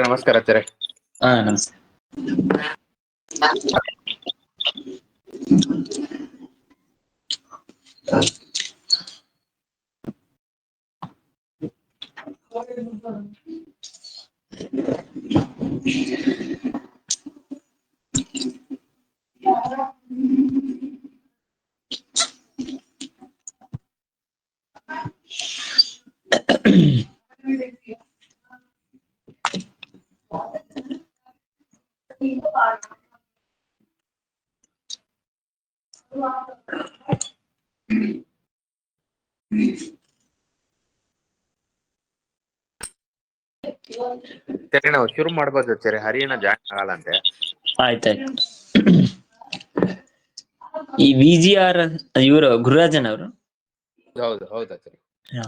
ನಮಸ್ಕಾರ ಆಚಾರ್ಯ. ನಮಸ್ತೆ. ನಾವು ಶುರು ಮಾಡ್ಬೋದು ಆಚಾರ್ಯ. ಹರಿಯಣ್ಣ ಜಾಯ್ನ್ ಆಗಲ್ಲ ಅಂತೆ. ಆಯ್ತಾಯ್ತು. ಈ VGR ಇವರು ಗುರುರಾಜನ್ ಅವರು. ಹೌದು ಹೌದು ಆಚಾರ್ಯ.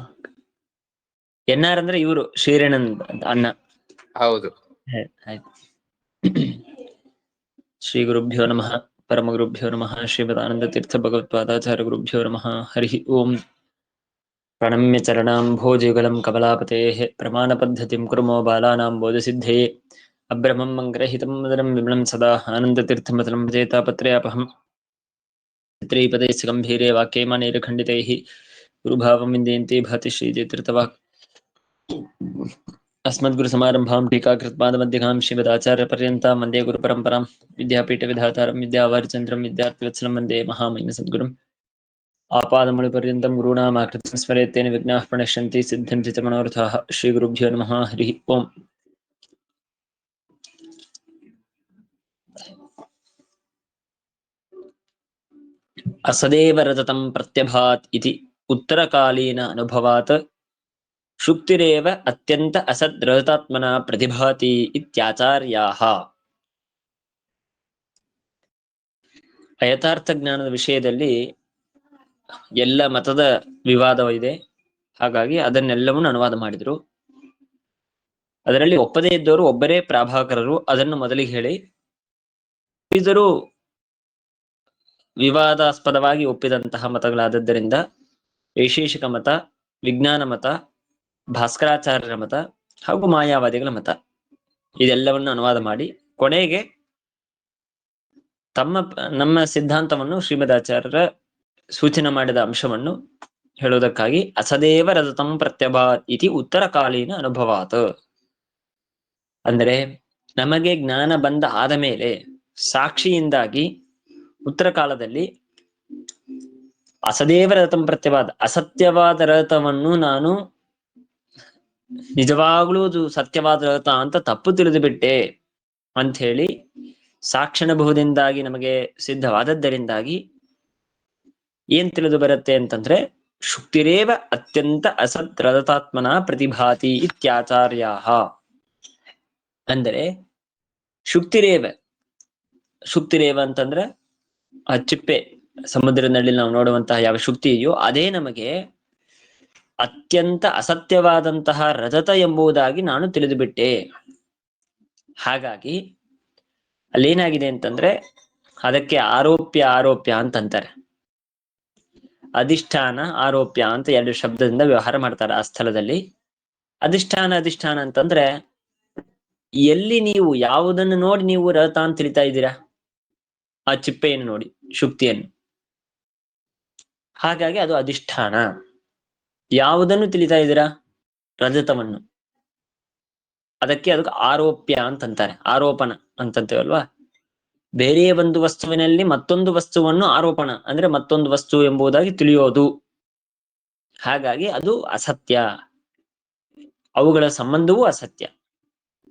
NR ಅಂದ್ರೆ ಇವರು ಶ್ರೀರೇಣನ್ ಅಣ್ಣ. ಹೌದು. ಆಯ್ತು. ಶ್ರೀ ಗುರುಭ್ಯೋ ನಮಃ ಪರಮ ಗುರುಭ್ಯೋ ನಮಃ ಶ್ರೀಮದಾನಂದ ತೀರ್ಥ ಭಗವತ್ಪಾದಾಚಾರ್ಯ ಗುರುಭ್ಯೋ ನಮಃ. ಹರಿ ಓಂ. ಪ್ರಣಮ್ಯ ಚರಣಾಂಭೋಜಯುಗಲಂ ಕಮಲಾಪತೇಃ ಪ್ರಮಾಣಪದ್ಧತಿಂ ಕುರ್ಮೋ ಬಾಲಾನಾಂ ಬೋಧಸಿದ್ಧಯೇ ಅಬ್ರಹ್ಮಂ ಮಂಗ್ರಹಿತಂ ಮದರಂ ವಿಮಲಂ ಸದಾ ಆನಂದತೀರ್ಥಮತಲಂ ಜೇತಾಪತ್ರಯಾಪಹಂ ತ್ರೈಪದೇಶ ಗಂಭೀರೆ ವಾಕ್ಯೈಮಾನೈರಖಂಡಿತೈಃ ಗುರುಭಾವಂ ವಿಂದಯಂತಿ ಭಾತಿ ಶ್ರೀಜಯತೀರ್ಥವಾಕ್ अस्मद्गुरुसमारम्भां टीकाकृत्पादमध्यगां श्रीमदाचार्यपर्यन्तां वन्दे गुरुपरम्परां विद्यापीठविधातारं विद्यावारिचन्द्रं विद्यार्थिवत्सलं वन्दे महामहिमसद्गुरुम् आपादमौलिपर्यन्तं गुरूणामाकृतिं स्मरेत् तेन विघ्नाः प्रणश्यन्ति सिद्ध्यन्ति च मनोरथाः. श्रीगुरुभ्यो नमः. हरिः ओम्. असदेव रजतं प्रत्यभात् इति उत्तरकालीन अनुभवात् शुक्तिरेव अत्यंत असದ್ ರಜತಾತ್ಮನ ಪ್ರತಿಭಾತಿ ಇತ್ಯಾಚಾರ್ಯಾಹ. ಯಥಾರ್ಥ ಜ್ಞಾನದ ವಿಷಯದಲ್ಲಿ ಎಲ್ಲ ಮತದ ವಿವಾದವಿದೆ. ಹಾಗಾಗಿ ಅದನ್ನೆಲ್ಲವನ್ನು ಅನುವಾದ ಮಾಡಿದ್ರು. ಅದರಲ್ಲಿ ಒಪ್ಪದೇ ಇದ್ದವರು ಒಬ್ಬರೇ ಪ್ರಾಭಾಕರರು. ಅದನ್ನು ಮೊದಲಿಗೆ ಹೇಳಿ, ಇದರು ವಿವಾದಾಸ್ಪದವಾಗಿ ಒಪ್ಪಿದಂತಹ ಮತಗಳಾದದ್ದರಿಂದ ವೈಶೇಷಿಕ ಮತ, ವಿಜ್ಞಾನ ಮತ, ಭಾಸ್ಕರಾಚಾರ್ಯರ ಮತ ಹಾಗೂ ಮಾಯಾವಾದಿಗಳ ಮತ, ಇದೆಲ್ಲವನ್ನು ಅನುವಾದ ಮಾಡಿ ಕೊನೆಗೆ ನಮ್ಮ ಸಿದ್ಧಾಂತವನ್ನು ಶ್ರೀಮದಾಚಾರ್ಯರ ಸೂಚನೆ ಮಾಡಿದ ಅಂಶವನ್ನು ಹೇಳುವುದಕ್ಕಾಗಿ ಅಸದೇವ ರಜತಂ ಪ್ರತ್ಯಭಾತ್ ಇತಿ ಉತ್ತರಕಾಲೀನ ಅನುಭವಾತ್. ಅಂದರೆ ನಮಗೆ ಜ್ಞಾನ ಬಂದ ಆದ ಮೇಲೆ ಸಾಕ್ಷಿಯಿಂದಾಗಿ ಉತ್ತರ ಕಾಲದಲ್ಲಿ ಅಸದೇವ ರಜತಂ ಪ್ರತ್ಯಭಾತ್, ಅಸತ್ಯವಾದ ರಜತವನ್ನು ನಾನು ನಿಜವಾಗ್ಲೂ ಅದು ಸತ್ಯವಾದ ರಜತ ಅಂತ ತಪ್ಪು ತಿಳಿದು ಬಿಟ್ಟೆ ಅಂತ ಹೇಳಿ ಸಾಕ್ಷಾನುಭವದಿಂದಾಗಿ ನಮಗೆ ಸಿದ್ಧವಾದದ್ದರಿಂದಾಗಿ ಏನ್ ತಿಳಿದು ಬರುತ್ತೆ ಅಂತಂದ್ರೆ, ಶುಕ್ತಿರೇವ ಅತ್ಯಂತ ಅಸತ್ ರಜತಾತ್ಮನ ಪ್ರತಿಭಾತಿ ಇತ್ಯಾಚಾರ್ಯಾಹ. ಅಂದರೆ ಶುಕ್ತಿರೇವ ಅಂತಂದ್ರೆ ಆ ಚಿಪ್ಪೆ, ಸಮುದ್ರದಲ್ಲಿ ನಾವು ನೋಡುವಂತಹ ಯಾವ ಶುಕ್ತಿ ಇದೆಯೋ ಅದೇ ನಮಗೆ ಅತ್ಯಂತ ಅಸತ್ಯವಾದಂತಹ ರಜತ ಎಂಬುದಾಗಿ ನಾನು ತಿಳಿದು ಬಿಟ್ಟೆ. ಹಾಗಾಗಿ ಅಲ್ಲೇನಾಗಿದೆ ಅಂತಂದ್ರೆ ಅದಕ್ಕೆ ಆರೋಪ್ಯ ಅಂತಂತಾರೆ. ಅಧಿಷ್ಠಾನ ಆರೋಪ್ಯ ಅಂತ ಎರಡು ಶಬ್ದದಿಂದ ವ್ಯವಹಾರ ಮಾಡ್ತಾರೆ ಆ ಸ್ಥಳದಲ್ಲಿ. ಅಧಿಷ್ಠಾನ ಅಂತಂದ್ರೆ ಎಲ್ಲಿ ನೀವು ಯಾವುದನ್ನು ನೋಡಿ ನೀವು ರಜತ ಅಂತ ತಿಳಿತಾ ಇದ್ದೀರಾ? ಆ ಚಿಪ್ಪೆಯನ್ನು ನೋಡಿ, ಶುಕ್ತಿಯನ್ನು. ಹಾಗಾಗಿ ಅದು ಅಧಿಷ್ಠಾನ. ಯಾವುದನ್ನು ತಿಳಿತಾ ಇದ್ದೀರಾ? ರಜತವನ್ನು. ಅದಕ್ಕೆ ಆರೋಪ್ಯ ಅಂತಂತಾರೆ, ಆರೋಪಣ ಅಂತಂತೇವಲ್ವಾ. ಬೇರೆ ಒಂದು ವಸ್ತುವಿನಲ್ಲಿ ಮತ್ತೊಂದು ವಸ್ತುವನ್ನು ಆರೋಪಣ ಅಂದ್ರೆ ಮತ್ತೊಂದು ವಸ್ತು ಎಂಬುದಾಗಿ ತಿಳಿಯೋದು. ಹಾಗಾಗಿ ಅದು ಅಸತ್ಯ, ಅವುಗಳ ಸಂಬಂಧವೂ ಅಸತ್ಯ.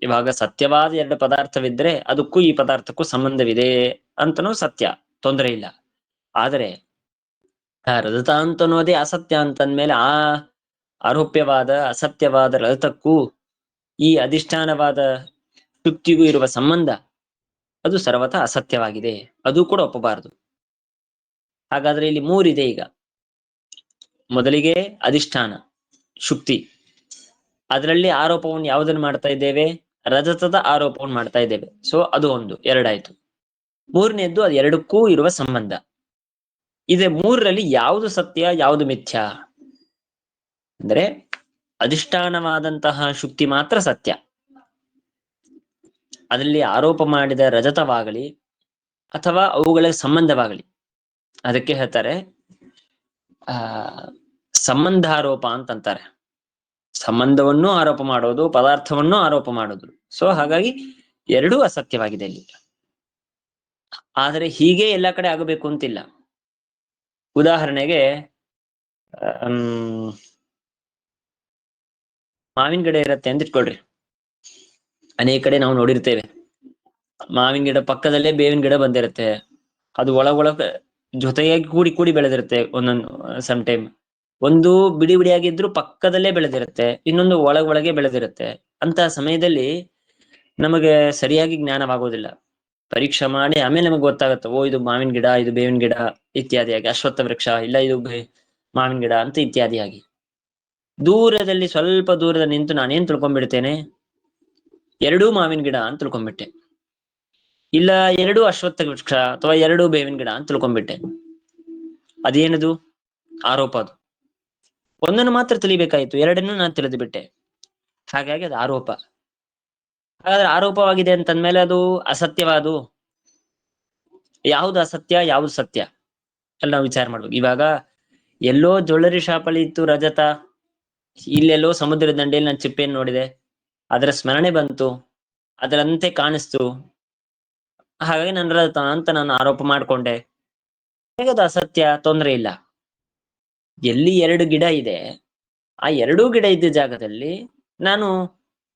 ಇವಾಗ ಸತ್ಯವಾದ ಎರಡು ಪದಾರ್ಥವಿದ್ರೆ ಅದಕ್ಕೂ ಈ ಪದಾರ್ಥಕ್ಕೂ ಸಂಬಂಧವಿದೆ ಅಂತನೂ ಸತ್ಯ, ತೊಂದರೆ ಇಲ್ಲ. ಆದರೆ ಆ ರಜತ ಅಂತ ಅನ್ನೋದೇ ಅಸತ್ಯ ಅಂತಂದ್ಮೇಲೆ ಆ ಆರೋಪ್ಯವಾದ ಅಸತ್ಯವಾದ ರಜತಕ್ಕೂ ಈ ಅಧಿಷ್ಠಾನವಾದ ಶುಕ್ತಿಗೂ ಇರುವ ಸಂಬಂಧ ಅದು ಸರ್ವಥಾ ಅಸತ್ಯವಾಗಿದೆ, ಅದು ಕೂಡ ಒಪ್ಪಬಾರದು. ಹಾಗಾದ್ರೆ ಇಲ್ಲಿ ಮೂರಿದೆ ಈಗ. ಮೊದಲಿಗೆ ಅಧಿಷ್ಠಾನ ಶುಕ್ತಿ, ಅದರಲ್ಲಿ ಆರೋಪವನ್ನು ಯಾವುದನ್ನು ಮಾಡ್ತಾ ಇದ್ದೇವೆ? ರಜತದ ಆರೋಪವನ್ನು ಮಾಡ್ತಾ ಇದ್ದೇವೆ. ಸೊ ಅದು ಒಂದು, ಎರಡಾಯ್ತು. ಮೂರನೇದ್ದು ಅದು ಎರಡಕ್ಕೂ ಇರುವ ಸಂಬಂಧ ಇದೆ. ಮೂರರಲ್ಲಿ ಯಾವುದು ಸತ್ಯ ಯಾವುದು ಮಿಥ್ಯಾ ಅಂದ್ರೆ ಅಧಿಷ್ಠಾನವಾದಂತಹ ಶುಕ್ತಿ ಮಾತ್ರ ಸತ್ಯ. ಅದರಲ್ಲಿ ಆರೋಪ ಮಾಡಿದ ರಜತವಾಗಲಿ ಅಥವಾ ಅವುಗಳ ಸಂಬಂಧವಾಗಲಿ, ಅದಕ್ಕೆ ಹೇಳ್ತಾರೆ ಆ ಸಂಬಂಧಾರೋಪ ಅಂತಂತಾರೆ. ಸಂಬಂಧವನ್ನು ಆರೋಪ ಮಾಡೋದು, ಪದಾರ್ಥವನ್ನು ಆರೋಪ ಮಾಡೋದು. ಸೊ ಹಾಗಾಗಿ ಎರಡೂ ಅಸತ್ಯವಾಗಿದೆ ಇಲ್ಲಿ. ಆದರೆ ಹೀಗೆ ಎಲ್ಲ ಕಡೆ ಆಗಬೇಕು ಅಂತಿಲ್ಲ. ಉದಾಹರಣೆಗೆ ಮಾವಿನ ಗಿಡ ಇರತ್ತೆ ಅಂತ ಇಟ್ಕೊಳ್ರಿ. ಅನೇಕ ಕಡೆ ನಾವು ನೋಡಿರ್ತೇವೆ, ಮಾವಿನ ಗಿಡ ಪಕ್ಕದಲ್ಲೇ ಬೇವಿನ ಗಿಡ ಬಂದಿರುತ್ತೆ. ಅದು ಒಳಗೊಳಗ ಜೊತೆಯಾಗಿ ಕೂಡಿ ಕೂಡಿ ಬೆಳೆದಿರುತ್ತೆ. ಒಂದೊಂದು ಸಮ್ ಟೈಮ್ ಒಂದು ಬಿಡಿ ಬಿಡಿಯಾಗಿದ್ರು ಪಕ್ಕದಲ್ಲೇ ಬೆಳೆದಿರುತ್ತೆ, ಇನ್ನೊಂದು ಒಳಗೆ ಬೆಳೆದಿರುತ್ತೆ. ಅಂತ ಸಮಯದಲ್ಲಿ ನಮಗೆ ಸರಿಯಾಗಿ ಜ್ಞಾನವಾಗೋದಿಲ್ಲ. ಪರೀಕ್ಷೆ ಮಾಡಿ ಆಮೇಲೆ ನಮಗೆ ಗೊತ್ತಾಗುತ್ತೆ, ಓ ಇದು ಮಾವಿನ ಗಿಡ, ಇದು ಬೇವಿನ ಗಿಡ ಇತ್ಯಾದಿಯಾಗಿ, ಅಶ್ವತ್ಥ ವೃಕ್ಷ ಇಲ್ಲ ಇದು ಮಾವಿನ ಗಿಡ ಅಂತ ಇತ್ಯಾದಿಯಾಗಿ. ದೂರದಲ್ಲಿ ಸ್ವಲ್ಪ ದೂರದ ನಿಂತು ನಾನೇನ್ ತಿಳ್ಕೊಂಡ್ಬಿಡ್ತೇನೆ, ಎರಡೂ ಮಾವಿನ ಗಿಡ ಅಂತ ತಿಳ್ಕೊಂಡ್ಬಿಟ್ಟೆ, ಇಲ್ಲ ಎರಡೂ ಅಶ್ವತ್ಥ ವೃಕ್ಷ ಅಥವಾ ಎರಡೂ ಬೇವಿನ ಗಿಡ ಅಂತ ತಿಳ್ಕೊಂಡ್ಬಿಟ್ಟೆ. ಅದೇನದು ಆರೋಪ. ಅದು ಒಂದನ್ನು ಮಾತ್ರ ತಿಳಿಬೇಕಾಯ್ತು, ಎರಡನ್ನೂ ನಾನು ತಿಳಿದು ಬಿಟ್ಟೆ. ಹಾಗಾಗಿ ಅದು ಆರೋಪ. ಹಾಗಾದ್ರೆ ಆರೋಪವಾಗಿದೆ ಅಂತಂದ್ಮೇಲೆ ಅದು ಅಸತ್ಯವಾದು. ಯಾವುದು ಅಸತ್ಯ ಯಾವುದು ಸತ್ಯ ಅಲ್ಲಿ ನಾವು ವಿಚಾರ ಮಾಡ್ಬೇಕು. ಇವಾಗ ಎಲ್ಲೋ ಜ್ಯುವೆಲ್ಲರಿ ಶಾಪ್ ಅಲ್ಲಿ ಇತ್ತು ರಜತ, ಇಲ್ಲೆಲ್ಲೋ ಸಮುದ್ರ ದಂಡೆಯಲ್ಲಿ ನಾನು ಚಿಪ್ಪೆಯನ್ನು ನೋಡಿದೆ, ಅದರ ಸ್ಮರಣೆ ಬಂತು, ಅದರಂತೆ ಕಾಣಿಸ್ತು, ಹಾಗಾಗಿ ನನ್ನ ರಜತ ಅಂತ ನಾನು ಆರೋಪ ಮಾಡ್ಕೊಂಡೆ. ಹೇಗದು ಅಸತ್ಯ? ತೊಂದರೆ ಇಲ್ಲ. ಎಲ್ಲಿ ಎರಡು ಗಿಡ ಇದೆ, ಆ ಎರಡೂ ಗಿಡ ಇದ್ದ ಜಾಗದಲ್ಲಿ ನಾನು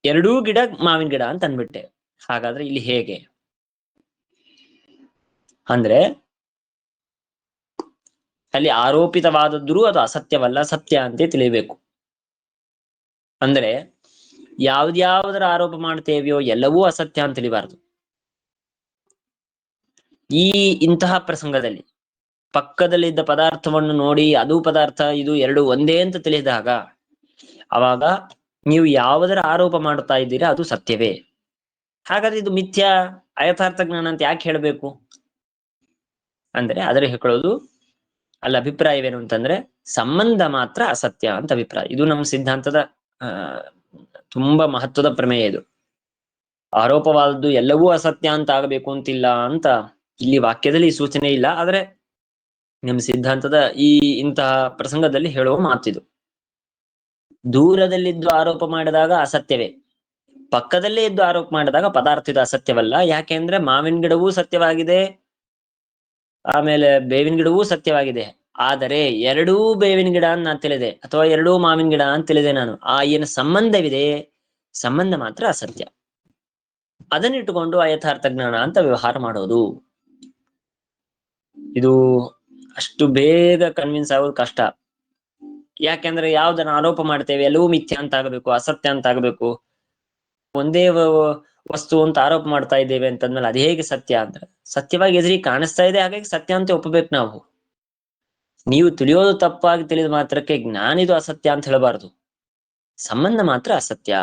ಎರಡೂ ಗಿಡ ಮಾವಿನ ಗಿಡ ಅಂತ ಅಂದ್ಬಿಟ್ಟೆ. ಹಾಗಾದ್ರೆ ಇಲ್ಲಿ ಹೇಗೆ ಅಂದ್ರೆ ಅಲ್ಲಿ ಆರೋಪಿತವಾದದ್ರೂ ಅದು ಅಸತ್ಯವಲ್ಲ, ಸತ್ಯ ಅಂತ ತಿಳಿಬೇಕು. ಅಂದ್ರೆ ಯಾವ್ದ್ಯಾವ್ದರ ಆರೋಪ ಮಾಡ್ತೇವೆಯೋ ಎಲ್ಲವೂ ಅಸತ್ಯ ಅಂತ ತಿಳಿಬಾರದು. ಇಂತಹ ಪ್ರಸಂಗದಲ್ಲಿ ಪಕ್ಕದಲ್ಲಿದ್ದ ಪದಾರ್ಥವನ್ನು ನೋಡಿ ಅದು ಪದಾರ್ಥ ಇದು ಎರಡು ಒಂದೇ ಅಂತ ತಿಳಿದಾಗ ಅವಾಗ ನೀವು ಯಾವುದರ ಆರೋಪ ಮಾಡುತ್ತಾ ಇದ್ದೀರಾ ಅದು ಸತ್ಯವೇ. ಹಾಗಾದ್ರೆ ಇದು ಮಿಥ್ಯಾ ಅಯಥಾರ್ಥ ಜ್ಞಾನ ಅಂತ ಯಾಕೆ ಹೇಳ್ಬೇಕು ಅಂದ್ರೆ ಅದರ ಹೇಳ್ಕೊಳ್ಳೋದು ಅಲ್ಲಿ ಅಭಿಪ್ರಾಯವೇನು ಅಂತಂದ್ರೆ ಸಂಬಂಧ ಮಾತ್ರ ಅಸತ್ಯ ಅಂತ ಅಭಿಪ್ರಾಯ. ಇದು ನಮ್ಮ ಸಿದ್ಧಾಂತದ ತುಂಬಾ ಮಹತ್ವದ ಪ್ರಮೇಯ. ಇದು ಆರೋಪವಾದದ್ದು ಎಲ್ಲವೂ ಅಸತ್ಯ ಅಂತ ಆಗಬೇಕು ಅಂತಿಲ್ಲ ಅಂತ ಇಲ್ಲಿ ವಾಕ್ಯದಲ್ಲಿ ಸೂಚನೆ ಇಲ್ಲ, ಆದ್ರೆ ನಿಮ್ಮ ಸಿದ್ಧಾಂತದ ಇಂತಹ ಪ್ರಸಂಗದಲ್ಲಿ ಹೇಳುವ ಮಾತಿದು. ದೂರದಲ್ಲಿದ್ದು ಆರೋಪ ಮಾಡಿದಾಗ ಅಸತ್ಯವೇ, ಪಕ್ಕದಲ್ಲೇ ಇದ್ದು ಆರೋಪ ಮಾಡಿದಾಗ ಪದಾರ್ಥದ ಅಸತ್ಯವಲ್ಲ. ಯಾಕೆಂದ್ರೆ ಮಾವಿನ ಗಿಡವೂ ಸತ್ಯವಾಗಿದೆ, ಆಮೇಲೆ ಬೇವಿನ ಗಿಡವೂ ಸತ್ಯವಾಗಿದೆ. ಆದರೆ ಎರಡೂ ಬೇವಿನ ಗಿಡ ಅಂತ ನಾನು ತಿಳಿದೆ ಅಥವಾ ಎರಡೂ ಮಾವಿನ ಗಿಡ ಅಂತ ತಿಳಿದೆ ನಾನು. ಏನು ಸಂಬಂಧವಿದೆ, ಸಂಬಂಧ ಮಾತ್ರ ಅಸತ್ಯ. ಅದನ್ನಿಟ್ಟುಕೊಂಡು ಅಯಥಾರ್ಥ ಜ್ಞಾನ ಅಂತ ವ್ಯವಹಾರ ಮಾಡೋದು, ಇದು ಅಷ್ಟು ಬೇಗ ಕನ್ವಿನ್ಸ್ ಆಗೋದು ಕಷ್ಟ. ಯಾಕೆಂದ್ರೆ ಯಾವ್ದನ್ನ ಆರೋಪ ಮಾಡ್ತೇವೆ ಎಲ್ಲವೂ ಮಿಥ್ಯ ಅಂತ ಆಗಬೇಕು, ಅಸತ್ಯ ಅಂತ ಆಗಬೇಕು. ಒಂದೇ ವಸ್ತು ಅಂತ ಆರೋಪ ಮಾಡ್ತಾ ಇದ್ದೇವೆ ಅಂತಂದ್ಮೇಲೆ ಅದು ಹೇಗೆ ಸತ್ಯ ಅಂದ್ರೆ ಸತ್ಯವಾಗಿ ಎದುರಿಗೆ ಕಾಣಿಸ್ತಾ ಇದೆ, ಹಾಗಾಗಿ ಸತ್ಯ ಅಂತ ಒಪ್ಪಬೇಕು ನಾವು. ನೀವು ತಿಳಿಯೋದು ತಪ್ಪಾಗಿ ತಿಳಿದ ಮಾತ್ರಕ್ಕೆ ಜ್ಞಾನ ಇದು ಅಸತ್ಯ ಅಂತ ಹೇಳಬಾರದು, ಸಂಬಂಧ ಮಾತ್ರ ಅಸತ್ಯ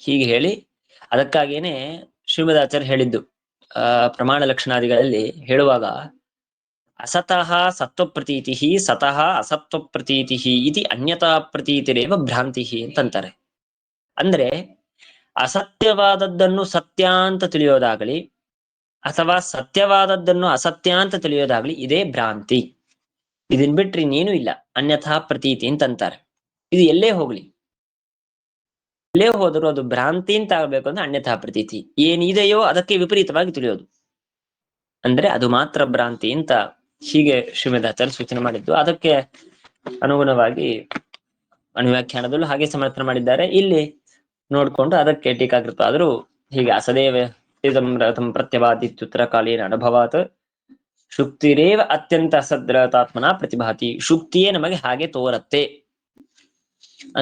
ಹೀಗೆ ಹೇಳಿ. ಅದಕ್ಕಾಗೇನೆ ಶ್ರೀಮದಾಚಾರ್ಯ ಹೇಳಿದ್ದು ಪ್ರಮಾಣ ಲಕ್ಷಣಾದಿಗಳಲ್ಲಿ ಹೇಳುವಾಗ ಅಸತಃ ಸತ್ವ ಪ್ರತೀತಿ ಸತಃ ಅಸತ್ವ ಪ್ರತೀತಿ ಇತಿ ಅನ್ಯತಾ ಪ್ರತೀತಿರೇವ ಭ್ರಾಂತಿ ಅಂತಂತಾರೆ. ಅಂದ್ರೆ ಅಸತ್ಯವಾದದ್ದನ್ನು ಸತ್ಯ ಅಂತ ತಿಳಿಯೋದಾಗಲಿ ಅಥವಾ ಸತ್ಯವಾದದ್ದನ್ನು ಅಸತ್ಯ ಅಂತ ತಿಳಿಯೋದಾಗ್ಲಿ ಇದೇ ಭ್ರಾಂತಿ. ಇದನ್ ಬಿಟ್ರಿ ನೀನು ಇಲ್ಲ, ಅನ್ಯಥಾ ಪ್ರತೀತಿ ಅಂತಂತಾರೆ. ಇದು ಎಲ್ಲೇ ಹೋಗ್ಲಿ, ಎಲ್ಲೇ ಹೋದರೂ ಅದು ಭ್ರಾಂತಿ ಅಂತ ಆಗ್ಬೇಕು ಅಂದ್ರೆ ಅನ್ಯಥಾ ಪ್ರತೀತಿ, ಏನಿದೆಯೋ ಅದಕ್ಕೆ ವಿಪರೀತವಾಗಿ ತಿಳಿಯೋದು, ಅಂದ್ರೆ ಅದು ಮಾತ್ರ ಭ್ರಾಂತಿ ಅಂತ ಹೀಗೆ ಶ್ರೀಮದಾಚಾರ್ಯ ಸೂಚನೆ ಮಾಡಿದ್ದು. ಅದಕ್ಕೆ ಅನುಗುಣವಾಗಿ ಅನುವ್ಯಾಖ್ಯಾನದಲ್ಲೂ ಹಾಗೆ ಸಮರ್ಥನೆ ಮಾಡಿದ್ದಾರೆ. ಇಲ್ಲಿ ನೋಡ್ಕೊಂಡು ಅದಕ್ಕೆ ಟೀಕಾಕೃತ ಹೀಗೆ ಅಸದೇವ ಇದಂ ರಥಂ ಪ್ರತ್ಯವಾದಿತ್ಯುತ್ತರ ಕಾಲೀನ ಅನುಭವಾತ್ ಶುಕ್ತಿರೇವ ಅತ್ಯಂತ ಅಸದ್ರತಾತ್ಮನ ಪ್ರತಿಭಾತಿ, ಶುಕ್ತಿಯೇ ನಮಗೆ ಹಾಗೆ ತೋರತ್ತೆ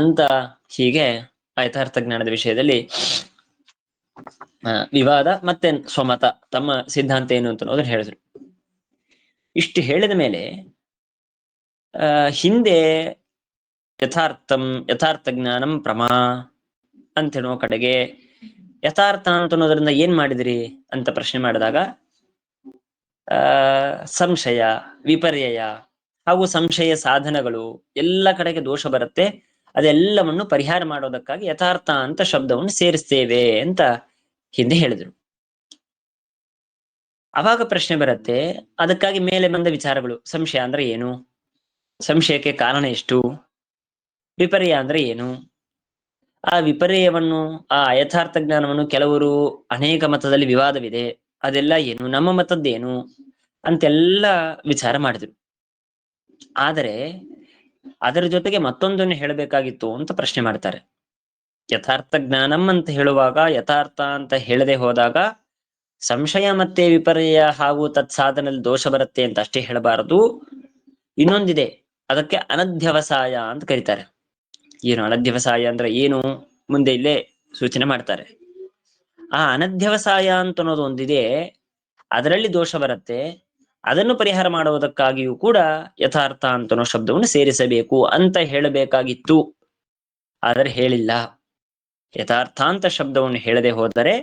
ಅಂತ ಹೀಗೆ ಯಥಾರ್ಥ ಜ್ಞಾನದ ವಿಷಯದಲ್ಲಿ ವಿವಾದ ಮತ್ತೆ ಸ್ವಮತ ತಮ್ಮ ಸಿದ್ಧಾಂತ ಏನು ಅಂತ ಅನ್ನೋದನ್ನ ಹೇಳಿದ್ರು. ಇಷ್ಟು ಹೇಳಿದ ಮೇಲೆ ಹಿಂದೆ ಯಥಾರ್ಥ ಜ್ಞಾನಂ ಪ್ರಮಾ ಅಂತ ಹೇಳೋ ಕಡೆಗೆ ಯಥಾರ್ಥ ಅಂತ ಅನ್ನೋದ್ರಿಂದ ಏನ್ ಮಾಡಿದ್ರಿ ಅಂತ ಪ್ರಶ್ನೆ ಮಾಡಿದಾಗ ಸಂಶಯ, ವಿಪರ್ಯಯ ಹಾಗೂ ಸಂಶಯ ಸಾಧನಗಳು ಎಲ್ಲ ಕಡೆಗೆ ದೋಷ ಬರುತ್ತೆ, ಅದೆಲ್ಲವನ್ನು ಪರಿಹಾರ ಮಾಡೋದಕ್ಕಾಗಿ ಯಥಾರ್ಥ ಅಂತ ಶಬ್ದವನ್ನು ಸೇರಿಸ್ತೇವೆ ಅಂತ ಹಿಂದೆ ಹೇಳಿದ್ರು. ಅವಾಗ ಪ್ರಶ್ನೆ ಬರುತ್ತೆ, ಅದಕ್ಕಾಗಿ ಮೇಲೆ ಬಂದ ವಿಚಾರಗಳು, ಸಂಶಯ ಅಂದ್ರೆ ಏನು, ಸಂಶಯಕ್ಕೆ ಕಾರಣ ಎಷ್ಟು, ವಿಪರ್ಯ ಅಂದ್ರೆ ಏನು, ಆ ವಿಪರ್ಯವನ್ನು ಆ ಯಥಾರ್ಥ ಜ್ಞಾನವನ್ನು ಕೆಲವರು ಅನೇಕ ಮತದಲ್ಲಿ ವಿವಾದವಿದೆ, ಅದೆಲ್ಲ ಏನು, ನಮ್ಮ ಮತದ್ದೇನು ಅಂತೆಲ್ಲ ವಿಚಾರ ಮಾಡಿದ್ರು. ಆದರೆ ಅದರ ಜೊತೆಗೆ ಮತ್ತೊಂದನ್ನು ಹೇಳಬೇಕಾಗಿತ್ತು ಅಂತ ಪ್ರಶ್ನೆ ಮಾಡ್ತಾರೆ. ಯಥಾರ್ಥ ಜ್ಞಾನಂ ಅಂತ ಹೇಳುವಾಗ ಯಥಾರ್ಥ ಅಂತ ಹೇಳದೆ ಹೋದಾಗ ಸಂಶಯ ಮತ್ತೆ ವಿಪರ್ಯ ಹಾಗೂ ತತ್ಸಾಧನಲ್ಲಿ ದೋಷ ಬರುತ್ತೆ ಅಂತ ಅಷ್ಟೇ ಹೇಳಬಾರದು. ಇನ್ನೊಂದಿದೆ, ಅದಕ್ಕೆ ಅನಧ್ಯವಸಾಯ ಅಂತ ಕರೀತಾರೆ. ಏನು ಅನಧ್ಯವಸಾಯ ಅಂದ್ರೆ ಏನು ಮುಂದೆ ಇಲ್ಲೇ ಸೂಚನೆ ಮಾಡ್ತಾರೆ. ಆ ಅನಧ್ಯವಸಾಯ ಅಂತ ಅನ್ನೋದು ಒಂದಿದೆ, ಅದರಲ್ಲಿ ದೋಷ ಬರುತ್ತೆ, ಅದನ್ನು ಪರಿಹಾರ ಮಾಡುವುದಕ್ಕಾಗಿಯೂ ಕೂಡ ಯಥಾರ್ಥ ಅಂತ ಅನ್ನೋ ಶಬ್ದವನ್ನು ಸೇರಿಸಬೇಕು ಅಂತ ಹೇಳಬೇಕಾಗಿತ್ತು, ಆದರೆ ಹೇಳಿಲ್ಲ. ಯಥಾರ್ಥಾಂತ ಶಬ್ದವನ್ನು ಹೇಳದೆ ಹೋದರೆ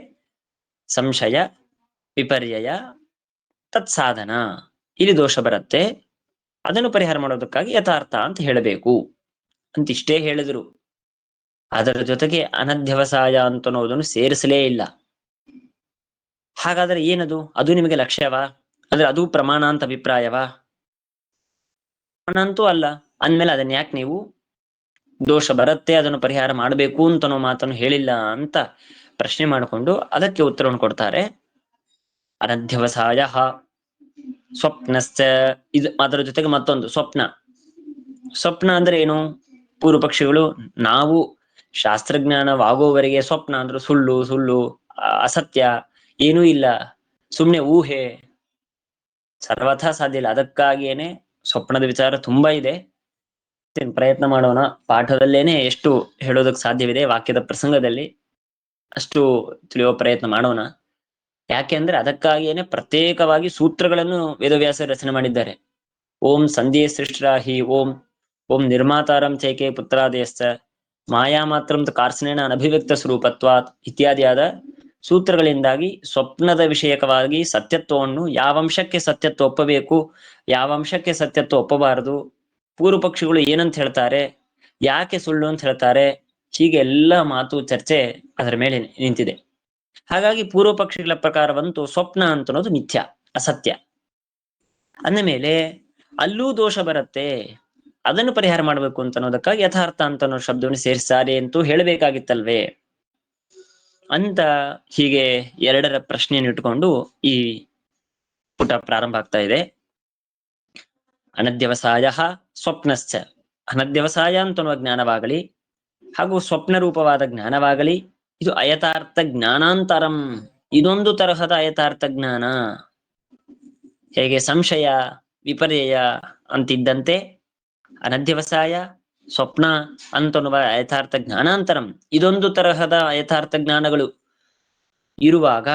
ಸಂಶಯ, ವಿಪರ್ಯಯ, ತತ್ಸಾಧನ ಇಲ್ಲಿ ದೋಷ ಬರುತ್ತೆ, ಅದನ್ನು ಪರಿಹಾರ ಮಾಡೋದಕ್ಕಾಗಿ ಯಥಾರ್ಥ ಅಂತ ಹೇಳಬೇಕು ಅಂತಿಷ್ಟೇ ಹೇಳಿದ್ರು. ಅದರ ಜೊತೆಗೆ ಅನಧ್ಯವಸಾಯ ಅಂತ ಅನ್ನೋದನ್ನು ಸೇರಿಸಲೇ ಇಲ್ಲ. ಹಾಗಾದ್ರೆ ಏನದು, ಅದು ನಿಮಗೆ ಲಕ್ಷ್ಯವಾ, ಅಂದ್ರೆ ಅದು ಪ್ರಮಾಣ ಅಂತ ಅಭಿಪ್ರಾಯವಾ? ಅಂತೂ ಅಲ್ಲ ಅಂದ್ಮೇಲೆ ಅದನ್ನ ಯಾಕೆ ನೀವು ದೋಷ ಬರುತ್ತೆ ಅದನ್ನು ಪರಿಹಾರ ಮಾಡಬೇಕು ಅಂತನೋ ಮಾತನ್ನು ಹೇಳಿಲ್ಲ ಅಂತ ಪ್ರಶ್ನೆ ಮಾಡಿಕೊಂಡು ಅದಕ್ಕೆ ಉತ್ತರವನ್ನು ಕೊಡ್ತಾರೆ. ಅನಧ್ಯವಸಾಯ ಸ್ವಪ್ನಶ್ಚ, ಇದು ಅದರ ಜೊತೆಗೆ ಮತ್ತೊಂದು ಸ್ವಪ್ನ ಅಂದ್ರೆ ಏನು? ಪೂರ್ವ ಪಕ್ಷಿಗಳು ನಾವು ಶಾಸ್ತ್ರಜ್ಞಾನವಾಗುವವರೆಗೆ ಸ್ವಪ್ನ ಅಂದ್ರೆ ಸುಳ್ಳು ಅಸತ್ಯ, ಏನೂ ಇಲ್ಲ, ಸುಮ್ನೆ ಊಹೆ, ಸರ್ವಥಾ ಸಾಧ್ಯ ಇಲ್ಲ. ಅದಕ್ಕಾಗಿಯೇನೆ ಸ್ವಪ್ನದ ವಿಚಾರ ತುಂಬಾ ಇದೆ, ಪ್ರಯತ್ನ ಮಾಡೋಣ, ಪಾಠದಲ್ಲೇನೆ ಎಷ್ಟು ಹೇಳೋದಕ್ಕೆ ಸಾಧ್ಯವಿದೆ ವಾಕ್ಯದ ಪ್ರಸಂಗದಲ್ಲಿ ಅಷ್ಟು ತಿಳಿಯುವ ಪ್ರಯತ್ನ ಮಾಡೋಣ. ಯಾಕೆಂದ್ರೆ ಅದಕ್ಕಾಗಿಯೇನೆ ಪ್ರತ್ಯೇಕವಾಗಿ ಸೂತ್ರಗಳನ್ನು ವೇದವ್ಯಾಸ ರಚನೆ ಮಾಡಿದ್ದಾರೆ. ಓಂ ಸಂಧ್ಯೆ ಸೃಷ್ಟರಾಹಿ ಓಂ ನಿರ್ಮಾತಾರಂ ಚೈಕೆ ಪುತ್ರಾದಯಶ್ಚ ಮಾಯಾ ಮಾತ್ರಂ ಕಾರ್ಸನೇನ ಅನಭಿವ್ಯಕ್ತ ಸ್ವರೂಪತ್ವಾತ್ ಇತ್ಯಾದಿಯಾದ ಸೂತ್ರಗಳಿಂದಾಗಿ ಸ್ವಪ್ನದ ವಿಷಯಕವಾಗಿ ಸತ್ಯತ್ವವನ್ನು, ಯಾವ ಅಂಶಕ್ಕೆ ಸತ್ಯತ್ವ ಒಪ್ಪಬೇಕು, ಯಾವ ಅಂಶಕ್ಕೆ ಸತ್ಯತ್ವ ಒಪ್ಪಬಾರದು, ಪೂರ್ವ ಪಕ್ಷಿಗಳು ಏನಂತ ಹೇಳ್ತಾರೆ, ಯಾಕೆ ಸುಳ್ಳು ಅಂತ ಹೇಳ್ತಾರೆ, ಹೀಗೆ ಎಲ್ಲ ಮಾತು ಚರ್ಚೆ ಅದರ ಮೇಲೆ ನಿಂತಿದೆ. ಹಾಗಾಗಿ ಪೂರ್ವ ಪಕ್ಷಿಗಳ ಪ್ರಕಾರವಂತೂ ಸ್ವಪ್ನ ಅಂತ ಅನ್ನೋದು ಮಿಥ್ಯ, ಅಸತ್ಯ. ಅಂದ ಮೇಲೆ ಅಲ್ಲೂ ದೋಷ ಬರುತ್ತೆ, ಅದನ್ನು ಪರಿಹಾರ ಮಾಡಬೇಕು ಅಂತ ಅನ್ನೋದಕ್ಕಾಗಿ ಯಥಾರ್ಥ ಅಂತ ಅನ್ನೋ ಶಬ್ದವನ್ನು ಸೇರಿಸ್ತಾರೆ ಅಂತೂ ಹೇಳಬೇಕಾಗಿತ್ತಲ್ವೇ ಅಂತ ಹೀಗೆ ಎರಡರ ಪ್ರಶ್ನೆಯನ್ನು ಇಟ್ಟುಕೊಂಡು ಈ ಪುಟ ಪ್ರಾರಂಭ ಆಗ್ತಾ ಇದೆ. ಅನಧ್ಯವಸಾಯ ಸ್ವಪ್ನಶ್ಚ, ಅನಧ್ಯವಸಾಯ ಅಂತನ್ನುವ ಜ್ಞಾನವಾಗಲಿ ಹಾಗೂ ಸ್ವಪ್ನ ರೂಪವಾದ ಜ್ಞಾನವಾಗಲಿ ಇದು ಅಯಥಾರ್ಥ ಜ್ಞಾನಾಂತರಂ, ಇದೊಂದು ತರಹದ ಅಯಥಾರ್ಥ ಜ್ಞಾನ. ಹೇಗೆ ಸಂಶಯ ವಿಪರ್ಯಯ ಅಂತಿದ್ದಂತೆ ಅನಧ್ಯವಸಾಯ ಸ್ವಪ್ನ ಅಂತನ್ನುವ ಯಥಾರ್ಥ ಜ್ಞಾನಾಂತರಂ, ಇದೊಂದು ತರಹದ ಯಥಾರ್ಥ ಜ್ಞಾನಗಳು ಇರುವಾಗ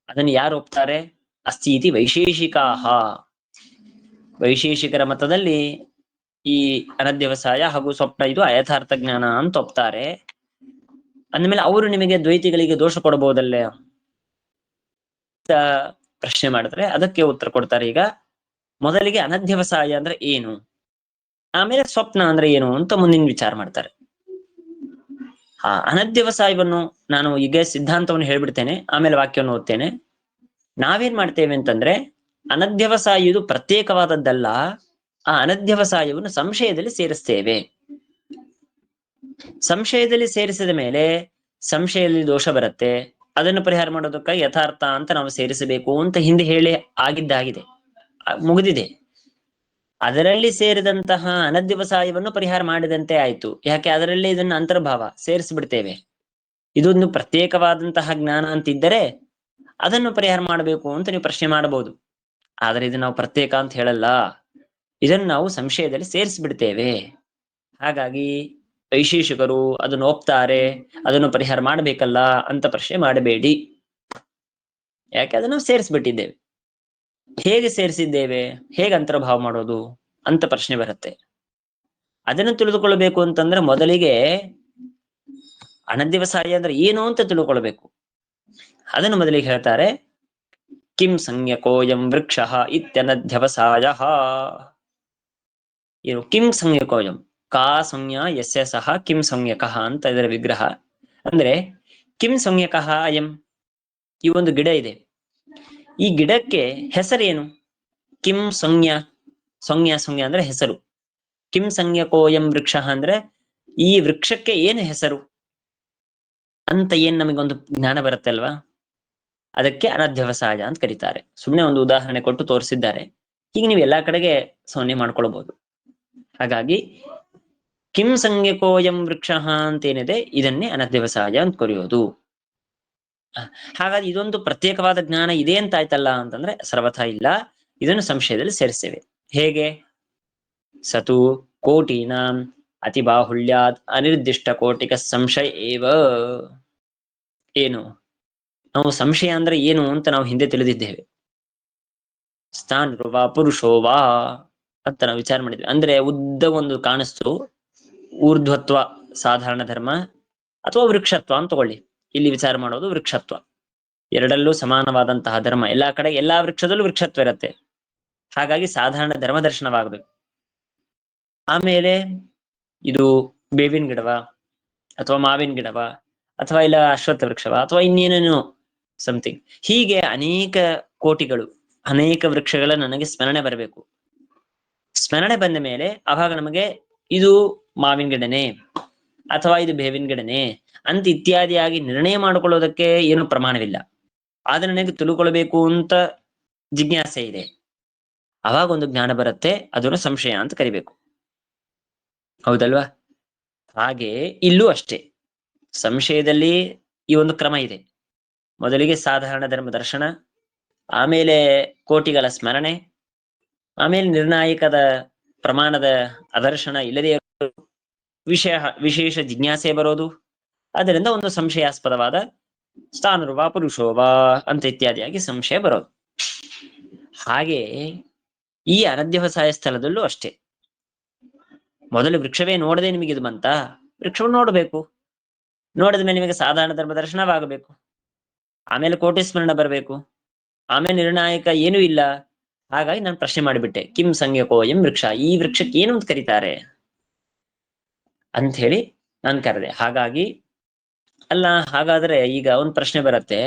ಅದನ್ನು ಯಾರು ಒಪ್ತಾರೆ? ಅಸ್ತಿ ಇತಿ ವೈಶೇಷಿಕಾಹ, ವೈಶೇಷಿಕರ ಮತದಲ್ಲಿ ಈ ಅನಧ್ಯವಸಾಯ ಹಾಗೂ ಸ್ವಪ್ನ ಇದು ಅಯಥಾರ್ಥ ಜ್ಞಾನ ಅಂತ ಒಪ್ತಾರೆ. ಅಂದಮೇಲೆ ಅವರು ನಿಮಗೆ ದ್ವೈತಿಗಳಿಗೆ ದೋಷ ಕೊಡಬಹುದಲ್ಲೇ ಅಂತ ಪ್ರಶ್ನೆ ಮಾಡಿದ್ರೆ ಅದಕ್ಕೆ ಉತ್ತರ ಕೊಡ್ತಾರೆ. ಈಗ ಮೊದಲಿಗೆ ಅನಧ್ಯವಸಾಯ ಅಂದ್ರೆ ಏನು, ಆಮೇಲೆ ಸ್ವಪ್ನ ಅಂದ್ರೆ ಏನು ಅಂತ ಮುಂದಿನ ವಿಚಾರ ಮಾಡ್ತಾರೆ. ಅನಧ್ಯವಸಾಯವನ್ನು ನಾನು ಈಗ ಸಿದ್ಧಾಂತವನ್ನು ಹೇಳ್ಬಿಡ್ತೇನೆ, ಆಮೇಲೆ ವಾಕ್ಯವನ್ನು ಓದ್ತೇನೆ. ನಾವೇನ್ ಮಾಡ್ತೇವೆ ಅಂತಂದ್ರೆ ಅನಧ್ಯವಸಾಯ ಇದು ಪ್ರತ್ಯೇಕವಾದದ್ದಲ್ಲ, ಆ ಅನಧ್ಯವಸಾಯವನ್ನು ಸಂಶಯದಲ್ಲಿ ಸೇರಿಸ್ತೇವೆ. ಸಂಶಯದಲ್ಲಿ ಸೇರಿಸಿದ ಮೇಲೆ ಸಂಶಯದಲ್ಲಿ ದೋಷ ಬರುತ್ತೆ, ಅದನ್ನು ಪರಿಹಾರ ಮಾಡೋದಕ್ಕಾಗಿ ಯಥಾರ್ಥ ಅಂತ ನಾವು ಸೇರಿಸಬೇಕು ಅಂತ ಹಿಂದೆ ಹೇಳಿ ಆಗಿದ್ದಾಗಿದೆ, ಮುಗಿದಿದೆ. ಅದರಲ್ಲಿ ಸೇರಿದಂತಹ ಅನಧ್ಯವಸಾಯವನ್ನು ಪರಿಹಾರ ಮಾಡಿದಂತೆ ಆಯ್ತು. ಯಾಕೆ? ಅದರಲ್ಲಿ ಇದನ್ನು ಅಂತರ್ಭಾವ ಸೇರಿಸ್ಬಿಡ್ತೇವೆ. ಇದೊಂದು ಪ್ರತ್ಯೇಕವಾದಂತಹ ಜ್ಞಾನ ಅಂತಿದ್ದರೆ ಅದನ್ನು ಪರಿಹಾರ ಮಾಡಬೇಕು ಅಂತ ನೀವು ಪ್ರಶ್ನೆ ಮಾಡಬಹುದು. ಆದ್ರೆ ಇದು ನಾವು ಪ್ರತ್ಯೇಕ ಅಂತ ಹೇಳಲ್ಲ, ಇದನ್ನು ನಾವು ಸಂಶಯದಲ್ಲಿ ಸೇರಿಸ್ಬಿಡ್ತೇವೆ. ಹಾಗಾಗಿ ವೈಶೇಷಿಕರು ಅದನ್ನು ಒಪ್ತಾರೆ, ಅದನ್ನು ಪರಿಹಾರ ಮಾಡಬೇಕಲ್ಲ ಅಂತ ಪ್ರಶ್ನೆ ಮಾಡಬೇಡಿ. ಯಾಕೆ? ಅದನ್ನು ನಾವು ಸೇರಿಸ್ಬಿಟ್ಟಿದ್ದೇವೆ. ಹೇಗೆ ಸೇರಿಸಿದ್ದೇವೆ, ಹೇಗೆ ಅಂತರ್ಭಾವ ಮಾಡೋದು ಅಂತ ಪ್ರಶ್ನೆ ಬರುತ್ತೆ. ಅದನ್ನು ತಿಳಿದುಕೊಳ್ಬೇಕು ಅಂತಂದ್ರೆ ಮೊದಲಿಗೆ ಅನಧ್ಯವಸಾಯ ಅಂದ್ರೆ ಏನು ಅಂತ ತಿಳ್ಕೊಳ್ಬೇಕು. ಅದನ್ನು ಮೊದಲಿಗೆ ಹೇಳ್ತಾರೆ, ಕಿಂ ಸಂಜ್ಞಕೋಯಂ ವೃಕ್ಷ ಇತ್ಯನಧ್ಯವಸಾಯ. ಏನು ಕಿಂ ಸಂಜ್ಞಕೋಯಂ? ಕಾ ಸಂಜ್ಞಾ ಯಸ್ಯ ಸಹ ಕಿಂ ಸಂಜ್ಞಕಃ ಅಂತ ಇದರ ವಿಗ್ರಹ. ಅಂದ್ರೆ ಕಿಂ ಸಂಜ್ಞಕಃ ಅಯಂ, ಈ ಒಂದು ಗಿಡ ಇದೆ, ಈ ಗಿಡಕ್ಕೆ ಹೆಸರೇನು? ಕಿಂ ಸಂಜ್ಞಾ, ಸಂಜ್ಞಾ ಅಂದ್ರೆ ಹೆಸರು. ಕಿಂ ಸಂಜ್ಞಕೋಯಂ ವೃಕ್ಷ ಅಂದ್ರೆ ಈ ವೃಕ್ಷಕ್ಕೆ ಏನು ಹೆಸರು ಅಂತ ಏನ್ ನಮಗೊಂದು ಜ್ಞಾನ ಬರುತ್ತೆ ಅಲ್ವಾ, ಅದಕ್ಕೆ ಅನಧ್ಯವಸಾಯ ಅಂತ ಕರೀತಾರೆ. ಸುಮ್ಮನೆ ಒಂದು ಉದಾಹರಣೆ ಕೊಟ್ಟು ತೋರಿಸಿದ್ದಾರೆ. ಈಗ ನೀವು ಎಲ್ಲಾ ಕಡೆಗೆ ಸೊನ್ನೆ ಮಾಡ್ಕೊಳ್ಬಹುದು. ಹಾಗಾಗಿ ಕಿಂ ಸಂಜ್ಞಕೋಯಂ ವೃಕ್ಷ ಅಂತ ಏನಿದೆ ಇದನ್ನೇ ಅನಧ್ಯವಸಾಯ ಅಂತ ಕರೆಯೋದು. ಹಾಗಾಗಿ ಇದೊಂದು ಪ್ರತ್ಯೇಕವಾದ ಜ್ಞಾನ ಇದೆ ಅಂತ ಆಯ್ತಲ್ಲ ಅಂತಂದ್ರೆ ಸರ್ವಥಾ ಇಲ್ಲ. ಇದನ್ನು ಸಂಶಯದಲ್ಲಿ ಸೇರಿಸ್ತೇವೆ. ಹೇಗೆ? ಸತು ಕೋಟೀನಾಂ ಅತಿ ಬಾಹುಳ್ಯಾತ್ ಅನಿರ್ದಿಷ್ಟ ಕೋಟಿಕ ಸಂಶಯ ಏವ. ಏನು? ನಾವು ಸಂಶಯ ಅಂದ್ರೆ ಏನು ಅಂತ ನಾವು ಹಿಂದೆ ತಿಳಿದಿದ್ದೇವೆ. ಸ್ಥಾನೃವಾ ಪುರುಷೋವಾ ಅಂತ ನಾವು ವಿಚಾರ ಮಾಡಿದ್ವಿ. ಅಂದ್ರೆ ಉದ್ದ ಒಂದು ಕಾಣಿಸ್ತು, ಊರ್ಧ್ವತ್ವ ಸಾಧಾರಣ ಧರ್ಮ ಅಥವಾ ವೃಕ್ಷತ್ವ ಅಂತ ತಗೊಳ್ಳಿ. ಇಲ್ಲಿ ವಿಚಾರ ಮಾಡೋದು ವೃಕ್ಷತ್ವ. ಎರಡಲ್ಲೂ ಸಮಾನವಾದಂತಹ ಧರ್ಮ. ಎಲ್ಲಾ ಕಡೆ ಎಲ್ಲಾ ವೃಕ್ಷದಲ್ಲೂ ವೃಕ್ಷತ್ವ ಇರುತ್ತೆ. ಹಾಗಾಗಿ ಸಾಧಾರಣ ಧರ್ಮ ದರ್ಶನವಾಗಬೇಕು. ಆಮೇಲೆ ಇದು ಬೇವಿನ ಗಿಡವ ಅಥವಾ ಮಾವಿನ ಗಿಡವ ಅಥವಾ ಇಲ್ಲ ಅಶ್ವತ್ಥ ವೃಕ್ಷವ ಅಥವಾ ಇನ್ನೇನೇನು ಸಮಥಿಂಗ್, ಹೀಗೆ ಅನೇಕ ಕೋಟಿಗಳು, ಅನೇಕ ವೃಕ್ಷಗಳ ನನಗೆ ಸ್ಮರಣೆ ಬರಬೇಕು. ಸ್ಮರಣೆ ಬಂದ ಮೇಲೆ ಅವಾಗ ನಮಗೆ ಇದು ಮಾವಿನ ಗಿಡನೇ ಅಥವಾ ಇದು ಬೇವಿನ ಗಿಡನೇ ಅಂತ ಇತ್ಯಾದಿಯಾಗಿ ನಿರ್ಣಯ ಮಾಡಿಕೊಳ್ಳೋದಕ್ಕೆ ಏನು ಪ್ರಮಾಣವಿಲ್ಲ. ಆದ್ರೆ ನನಗೆ ತಿಳ್ಕೊಳ್ಬೇಕು ಅಂತ ಜಿಜ್ಞಾಸೆ ಇದೆ, ಅವಾಗ ಒಂದು ಜ್ಞಾನ ಬರುತ್ತೆ, ಅದನ್ನು ಸಂಶಯ ಅಂತ ಕರಿಬೇಕು. ಹೌದಲ್ವಾ? ಹಾಗೆ ಇಲ್ಲೂ ಅಷ್ಟೇ, ಸಂಶಯದಲ್ಲಿ ಈ ಒಂದು ಕ್ರಮ ಇದೆ. ಮೊದಲಿಗೆ ಸಾಧಾರಣ ಧರ್ಮ ದರ್ಶನ, ಆಮೇಲೆ ಕೋಟಿಗಳ ಸ್ಮರಣೆ, ಆಮೇಲೆ ನಿರ್ಣಾಯಕದ ಪ್ರಮಾಣದ ಅದರ್ಶನ ಇಲ್ಲದೆ ವಿಶೇಷ ಜಿಜ್ಞಾಸೆ ಬರೋದು. ಅದರಿಂದ ಒಂದು ಸಂಶಯಾಸ್ಪದವಾದ ಸ್ಥಾನರುವ ಪುರುಷೋವಾ ಅಂತ ಇತ್ಯಾದಿಯಾಗಿ ಸಂಶಯ ಬರೋದು. ಹಾಗೆ ಈ ಅನಧ್ಯವಸಾಯ ಸ್ಥಳದಲ್ಲೂ ಅಷ್ಟೇ. ಮೊದಲು ವೃಕ್ಷವೇ ನೋಡದೆ ನಿಮಗೆ ಇದು ಬಂತ, ವೃಕ್ಷವನ್ನು ನೋಡಬೇಕು. ನೋಡಿದ ಮೇಲೆ ನಿಮಗೆ ಸಾಧಾರಣ ಧರ್ಮ ದರ್ಶನವಾಗಬೇಕು, ಆಮೇಲೆ ಕೋಟಿ ಸ್ಮರಣ ಬರಬೇಕು, ಆಮೇಲೆ ನಿರ್ಣಾಯಕ ಏನೂ ಇಲ್ಲ. ಹಾಗಾಗಿ ನಾನು ಪ್ರಶ್ನೆ ಮಾಡಿಬಿಟ್ಟೆ, ಕಿಂ ಸಂಜ್ಞಕೋ ಎಂ ವೃಕ್ಷ, ಈ ವೃಕ್ಷಕ್ಕೆ ಏನು ಅಂತ ಕರೀತಾರೆ ಅಂತ ಹೇಳಿ ನಾನು ಕರೆದೆ. ಹಾಗಾಗಿ ಅಲ್ಲ, ಹಾಗಾದ್ರೆ ಈಗ ಒಂದು ಪ್ರಶ್ನೆ ಬರುತ್ತೆ,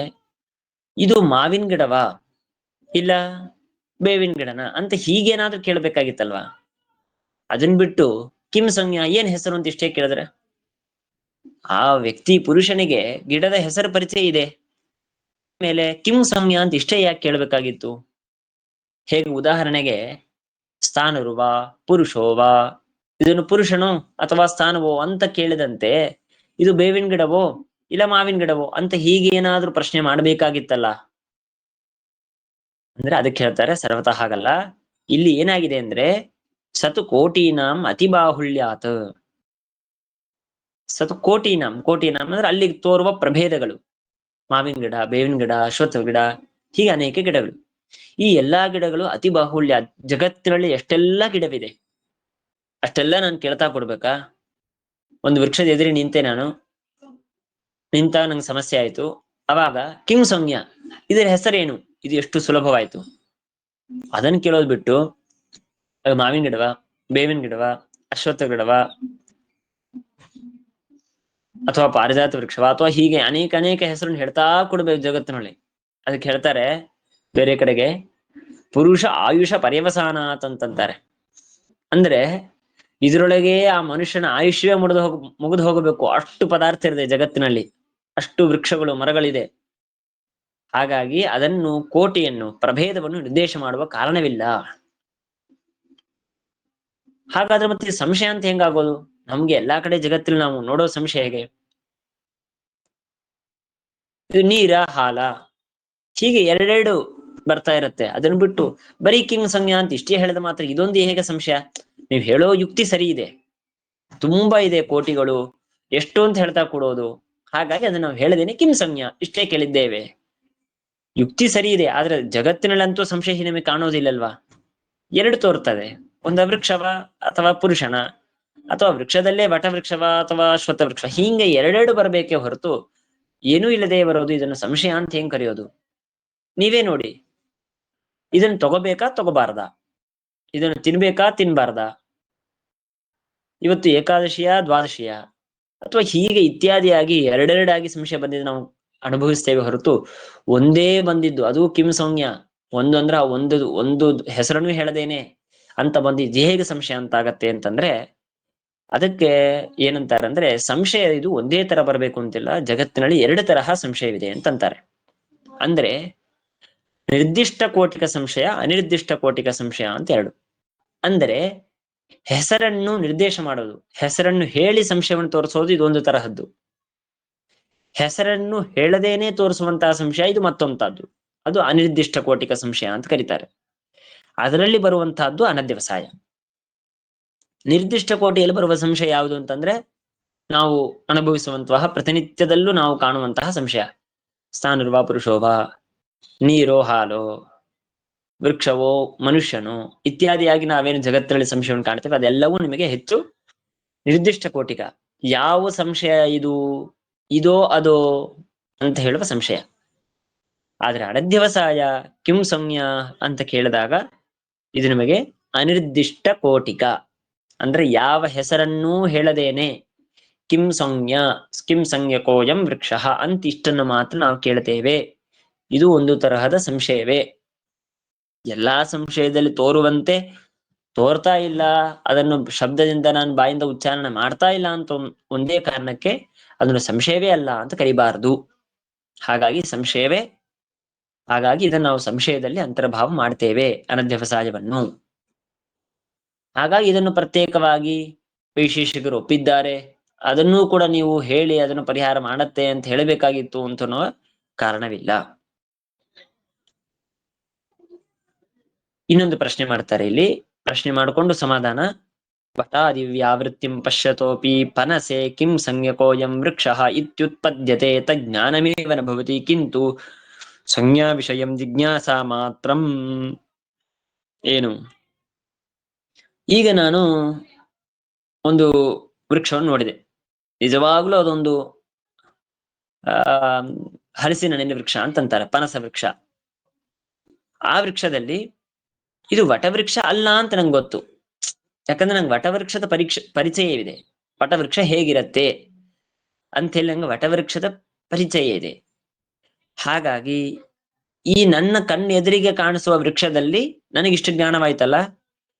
ಇದು ಮಾವಿನ ಗಿಡವಾ ಇಲ್ಲ ಬೇವಿನ ಗಿಡನ ಅಂತ ಹೀಗೇನಾದ್ರೂ ಕೇಳ್ಬೇಕಾಗಿತ್ತಲ್ವಾ. ಅದನ್ ಬಿಟ್ಟು ಕಿಂ ಸಂಜ್ಞಾ, ಏನ್ ಹೆಸರು ಅಂತ ಇಷ್ಟೇ ಕೇಳಿದ್ರೆ ಆ ವ್ಯಕ್ತಿ ಪುರುಷನಿಗೆ ಗಿಡದ ಹೆಸರು ಪರಿಚಯ ಇದೆ, ಮೇಲೆ ಕಿಂ ಸಂಜ್ಞಾ ಅಂತ ಇಷ್ಟೇ ಯಾಕೆ ಕೇಳ್ಬೇಕಾಗಿತ್ತು? ಹೇಗೆ ಉದಾಹರಣೆಗೆ ಸ್ಥಾನರುವಾ ಪುರುಷೋವಾ, ಇದನ್ನು ಪುರುಷನೋ ಅಥವಾ ಸ್ಥಾನವೋ ಅಂತ ಕೇಳಿದಂತೆ ಇದು ಬೇವಿನ ಗಿಡವೋ ಇಲ್ಲ ಮಾವಿನ ಗಿಡವೋ ಅಂತ ಹೀಗೇನಾದ್ರೂ ಪ್ರಶ್ನೆ ಮಾಡ್ಬೇಕಾಗಿತ್ತಲ್ಲ. ಅಂದ್ರೆ ಅದಕ್ಕೆ ಹೇಳ್ತಾರೆ ಸರ್ವತಃ ಹಾಗಲ್ಲ. ಇಲ್ಲಿ ಏನಾಗಿದೆ ಅಂದ್ರೆ ಸತು ಕೋಟೀನಾಂ ಅತಿ ಬಾಹುಳ್ಯಾತ್. ಸತು ಕೋಟೀನಾಂ, ಕೋಟೀನಾಂ ಅಂದ್ರೆ ಅಲ್ಲಿ ತೋರುವ ಪ್ರಭೇದಗಳು, ಮಾವಿನ ಗಿಡ, ಬೇವಿನ ಗಿಡ, ಅಶ್ವತ್ಥ ಗಿಡ, ಹೀಗೆ ಅನೇಕ ಗಿಡಗಳು. ಈ ಎಲ್ಲಾ ಗಿಡಗಳು ಅತಿ ಬಾಹುಳ್ಯ, ಜಗತ್ತಿನಲ್ಲಿ ಎಷ್ಟೆಲ್ಲಾ ಗಿಡವಿದೆ ಅಷ್ಟೆಲ್ಲ ನಾನು ಕೇಳ್ತಾ ಕೊಡ್ಬೇಕಾ? ಒಂದು ವೃಕ್ಷದ ಎದುರಿ ನಿಂತೆ ನಾನು, ನಿಂತಾಗ ನಂಗೆ ಸಮಸ್ಯೆ ಆಯ್ತು, ಅವಾಗ ಕಿಂ ಸಂಜ್ಞಾ, ಇದರ ಹೆಸರೇನು, ಇದು ಎಷ್ಟು ಸುಲಭವಾಯ್ತು. ಅದನ್ನ ಕೇಳೋದ್ ಬಿಟ್ಟು ಮಾವಿನ ಗಿಡವ, ಬೇವಿನ ಗಿಡವ, ಅಶ್ವತ್ಥ ಗಿಡವ ಅಥವಾ ಪಾರಿಜಾತ ವೃಕ್ಷವ ಅಥವಾ ಹೀಗೆ ಅನೇಕ ಅನೇಕ ಹೆಸರನ್ನು ಹೇಳ್ತಾ ಕೊಡ್ಬೇಕು ಜಗತ್ತಿನಲ್ಲಿ. ಅದಕ್ಕೆ ಹೇಳ್ತಾರೆ ಬೇರೆ ಕಡೆಗೆ ಪುರುಷ ಆಯುಷ ಪರ್ಯವಸಾನಾತ್ ಅಂತಂತಾರೆ. ಅಂದ್ರೆ ಇದರೊಳಗೆ ಆ ಮನುಷ್ಯನ ಆಯುಷ್ಯವೇ ಮುಗಿದು ಹೋಗಬೇಕು, ಅಷ್ಟು ಪದಾರ್ಥ ಇದೆ ಜಗತ್ತಿನಲ್ಲಿ, ಅಷ್ಟು ವೃಕ್ಷಗಳು ಮರಗಳಿದೆ. ಹಾಗಾಗಿ ಅದನ್ನು ಕೋಟಿಯನ್ನು ಪ್ರಭೇದವನ್ನು ನಿರ್ದೇಶ ಮಾಡುವ ಕಾರಣವಿಲ್ಲ. ಹಾಗಾದ್ರೆ ಮತ್ತೆ ಸಂಶಯ ಅಂತ ಹೆಂಗಾಗೋದು? ನಮ್ಗೆ ಎಲ್ಲಾ ಕಡೆ ಜಗತ್ತಲ್ಲಿ ನಾವು ನೋಡೋ ಸಂಶಯ ಹೇಗೆ? ಇದು ನೀರ ಹಾಲ ಹೀಗೆ ಎರಡೆರಡು ಬರ್ತಾ ಇರತ್ತೆ. ಅದನ್ನ ಬಿಟ್ಟು ಬರೀ ಕಿಂ ಸಂಜ್ಞಾ ಅಂತ ಇಷ್ಟೇ ಹೇಳಿದ ಮಾತ್ರ ಇದೊಂದು ಹೇಗೆ ಸಂಶಯ? ನೀವು ಹೇಳೋ ಯುಕ್ತಿ ಸರಿ ಇದೆ, ತುಂಬಾ ಇದೆ, ಕೋಟಿಗಳು ಎಷ್ಟು ಅಂತ ಹೇಳ್ತಾ ಕೊಡೋದು. ಹಾಗಾಗಿ ಅದನ್ನ ನಾವು ಹೇಳದೇನೆ ಕಿಂ ಸಂಜ್ಞಾ ಇಷ್ಟೇ ಕೇಳಿದ್ದೇವೆ. ಯುಕ್ತಿ ಸರಿ ಇದೆ, ಆದ್ರೆ ಜಗತ್ತಿನಲ್ಲಂತೂ ಸಂಶಯ ನಿಮಗೆ ಕಾಣೋದಿಲ್ಲಲ್ವಾ? ಎರಡು ತೋರ್ತದೆ, ಒಂದ ವೃಕ್ಷವ ಅಥವಾ ಪುರುಷನ, ಅಥವಾ ವೃಕ್ಷದಲ್ಲೇ ವಟವೃಕ್ಷವ ಅಥವಾ ಶ್ವತವೃಕ್ಷ, ಹಿಂಗೆ ಎರಡೆರಡು ಬರಬೇಕೇ ಹೊರತು ಏನೂ ಇಲ್ಲದೆ ಬರೋದು ಇದನ್ನು ಸಂಶಯ ಅಂತ ಹೆಂಗ್ ಕರೆಯೋದು? ನೀವೇ ನೋಡಿ, ಇದನ್ನು ತಗೋಬೇಕಾ ತಗೋಬಾರ್ದಾ, ಇದನ್ನು ತಿನ್ಬೇಕಾ ತಿನ್ಬಾರ್ದಾ, ಇವತ್ತು ಏಕಾದಶಿಯ ದ್ವಾದಶಿಯ, ಅಥವಾ ಹೀಗೆ ಇತ್ಯಾದಿಯಾಗಿ ಎರಡೆರಡಾಗಿ ಸಂಶಯ ಬಂದಿದ್ದು ನಾವು ಅನುಭವಿಸ್ತೇವೆ ಹೊರತು ಒಂದೇ ಬಂದಿದ್ದು ಅದು ಕಿಂ ಸಂಜ್ಞಾ, ಒಂದು ಅಂದ್ರೆ ಆ ಒಂದು ಹೆಸರನ್ನು ಹೇಳದೇನೆ ಅಂತ ಬಂದಿದ್ದು ಹೇಗೆ ಸಂಶಯ ಅಂತ ಆಗತ್ತೆ ಅಂತಂದ್ರೆ, ಅದಕ್ಕೆ ಏನಂತಾರೆ ಅಂದ್ರೆ, ಸಂಶಯ ಇದು ಒಂದೇ ತರ ಬರಬೇಕು ಅಂತಿಲ್ಲ, ಜಗತ್ತಿನಲ್ಲಿ ಎರಡು ತರಹ ಸಂಶಯವಿದೆ ಅಂತಂತಾರೆ. ಅಂದ್ರೆ ನಿರ್ದಿಷ್ಟ ಕೋಟಿಕ ಸಂಶಯ, ಅನಿರ್ದಿಷ್ಟ ಕೋಟಿಕ ಸಂಶಯ ಅಂತ ಎರಡು. ಅಂದರೆ ಹೆಸರನ್ನು ನಿರ್ದೇಶ ಮಾಡೋದು, ಹೆಸರನ್ನು ಹೇಳಿ ಸಂಶಯವನ್ನು ತೋರಿಸೋದು ಇದೊಂದು ತರಹದ್ದು. ಹೆಸರನ್ನು ಹೇಳದೇನೆ ತೋರಿಸುವಂತಹ ಸಂಶಯ ಇದು ಮತ್ತೊಂತಹದ್ದು, ಅದು ಅನಿರ್ದಿಷ್ಟ ಕೋಟಿಕ ಸಂಶಯ ಅಂತ ಕರೀತಾರೆ. ಅದರಲ್ಲಿ ಬರುವಂತಹದ್ದು ಅನಧ್ಯವಸಾಯ. ನಿರ್ದಿಷ್ಟ ಕೋಟಿಯಲ್ಲಿ ಬರುವ ಸಂಶಯ ಯಾವುದು ಅಂತಂದ್ರೆ, ನಾವು ಅನುಭವಿಸುವಂತಹ ಪ್ರತಿನಿತ್ಯದಲ್ಲೂ ನಾವು ಕಾಣುವಂತಹ ಸಂಶಯ, ಸ್ಥಾನುರ್ವಾ ಪುರುಷೋಭಾ, ನೀರೋ ಹಾಲೋ, ವೃಕ್ಷವೋ ಮನುಷ್ಯನೋ ಇತ್ಯಾದಿಯಾಗಿ ನಾವೇನು ಜಗತ್ತಿನಲ್ಲಿ ಸಂಶಯವನ್ನು ಕಾಣ್ತೇವೆ ಅದೆಲ್ಲವೂ ನಿಮಗೆ ಹೆಚ್ಚು ನಿರ್ದಿಷ್ಟ ಕೋಟಿಕ. ಯಾವ ಸಂಶಯ ಇದು, ಇದೋ ಅದೋ ಅಂತ ಹೇಳುವ ಸಂಶಯ. ಆದ್ರೆ ಅನಧ್ಯವಸಾಯ ಕಿಂ ಸಂಜ್ಞಾ ಅಂತ ಕೇಳಿದಾಗ ಇದು ನಿಮಗೆ ಅನಿರ್ದಿಷ್ಟ ಕೋಟಿಕ. ಅಂದ್ರೆ ಯಾವ ಹೆಸರನ್ನೂ ಹೇಳದೇನೆ ಕಿಂ ಸಂಜ್ಞಾ, ಕಿಂ ಸಂಜ್ಞಕೋಯಂ ವೃಕ್ಷ ಅಂತ ಇಷ್ಟನ್ನು ಮಾತ್ರ ನಾವು ಕೇಳ್ತೇವೆ. ಇದು ಒಂದು ತರಹದ ಸಂಶಯವೇ. ಎಲ್ಲಾ ಸಂಶಯದಲ್ಲಿ ತೋರುವಂತೆ ತೋರ್ತಾ ಇಲ್ಲ, ಅದನ್ನು ಶಬ್ದದಿಂದ ನಾನು ಬಾಯಿಂದ ಉಚ್ಚಾರಣೆ ಮಾಡ್ತಾ ಇಲ್ಲ ಅಂತ ಒಂದೇ ಕಾರಣಕ್ಕೆ ಅದನ್ನು ಸಂಶಯವೇ ಅಲ್ಲ ಅಂತ ಕರಿಬಾರದು. ಹಾಗಾಗಿ ಸಂಶಯವೇ, ಹಾಗಾಗಿ ಇದನ್ನು ನಾವು ಸಂಶಯದಲ್ಲಿ ಅಂತರ್ಭಾವ ಮಾಡ್ತೇವೆ ಅನಧ್ಯವಸಾಯವನ್ನು. ಹಾಗಾಗಿ ಇದನ್ನು ಪ್ರತ್ಯೇಕವಾಗಿ ವೈಶೇಷಿಕರು ಒಪ್ಪಿದ್ದಾರೆ, ಅದನ್ನೂ ಕೂಡ ನೀವು ಹೇಳಿ ಅದನ್ನು ಪರಿಹಾರ ಮಾಡತ್ತೆ ಅಂತ ಹೇಳಬೇಕಾಗಿತ್ತು ಅಂತ ಕಾರಣವಿಲ್ಲ. ಇನ್ನೊಂದು ಪ್ರಶ್ನೆ ಮಾಡ್ತಾರೆ ಇಲ್ಲಿ, ಪ್ರಶ್ನೆ ಮಾಡಿಕೊಂಡು ಸಮಾಧಾನ. ವಟಾದಿವ್ಯಾವೃತ್ತಿಂ ಪಶ್ಯತೋಪಿ ಪನಸೆ ಕಿಂ ಸಂಜ್ಞಕೋಯಂ ವೃಕ್ಷ ಇತ್ಯುತ್ಪದ್ಯತೆ ತಜ್ಞಾನಮೇವ ನ ಭವತಿ ಕಿಂತು ಸಂಜ್ಞಾ ವಿಷಯಂ ಜಿಜ್ಞಾಸಾ ಮಾತ್ರಂ. ಏನು, ಈಗ ನಾನು ಒಂದು ವೃಕ್ಷವನ್ನು ನೋಡಿದೆ, ನಿಜವಾಗ್ಲೂ ಅದೊಂದು ಹಲಸಿನ ಹಣ್ಣಿನ ವೃಕ್ಷ ಅಂತಂತಾರೆ, ಪನಸ ವೃಕ್ಷ. ಆ ವೃಕ್ಷದಲ್ಲಿ ಇದು ವಟವೃಕ್ಷ ಅಲ್ಲ ಅಂತ ನಂಗೆ ಗೊತ್ತು, ಯಾಕಂದ್ರೆ ನಂಗೆ ವಟವೃಕ್ಷದ ಪರಿಚಯವಿದೆ. ವಟವೃಕ್ಷ ಹೇಗಿರತ್ತೆ ಅಂತ ಹೇಳಿ ನಂಗೆ ವಟವೃಕ್ಷದ ಪರಿಚಯ ಇದೆ. ಹಾಗಾಗಿ ಈ ನನ್ನ ಕಣ್ಣು ಎದುರಿಗೆ ಕಾಣಿಸುವ ವೃಕ್ಷದಲ್ಲಿ ನನಗಿಷ್ಟು ಜ್ಞಾನವಾಯ್ತಲ್ಲ,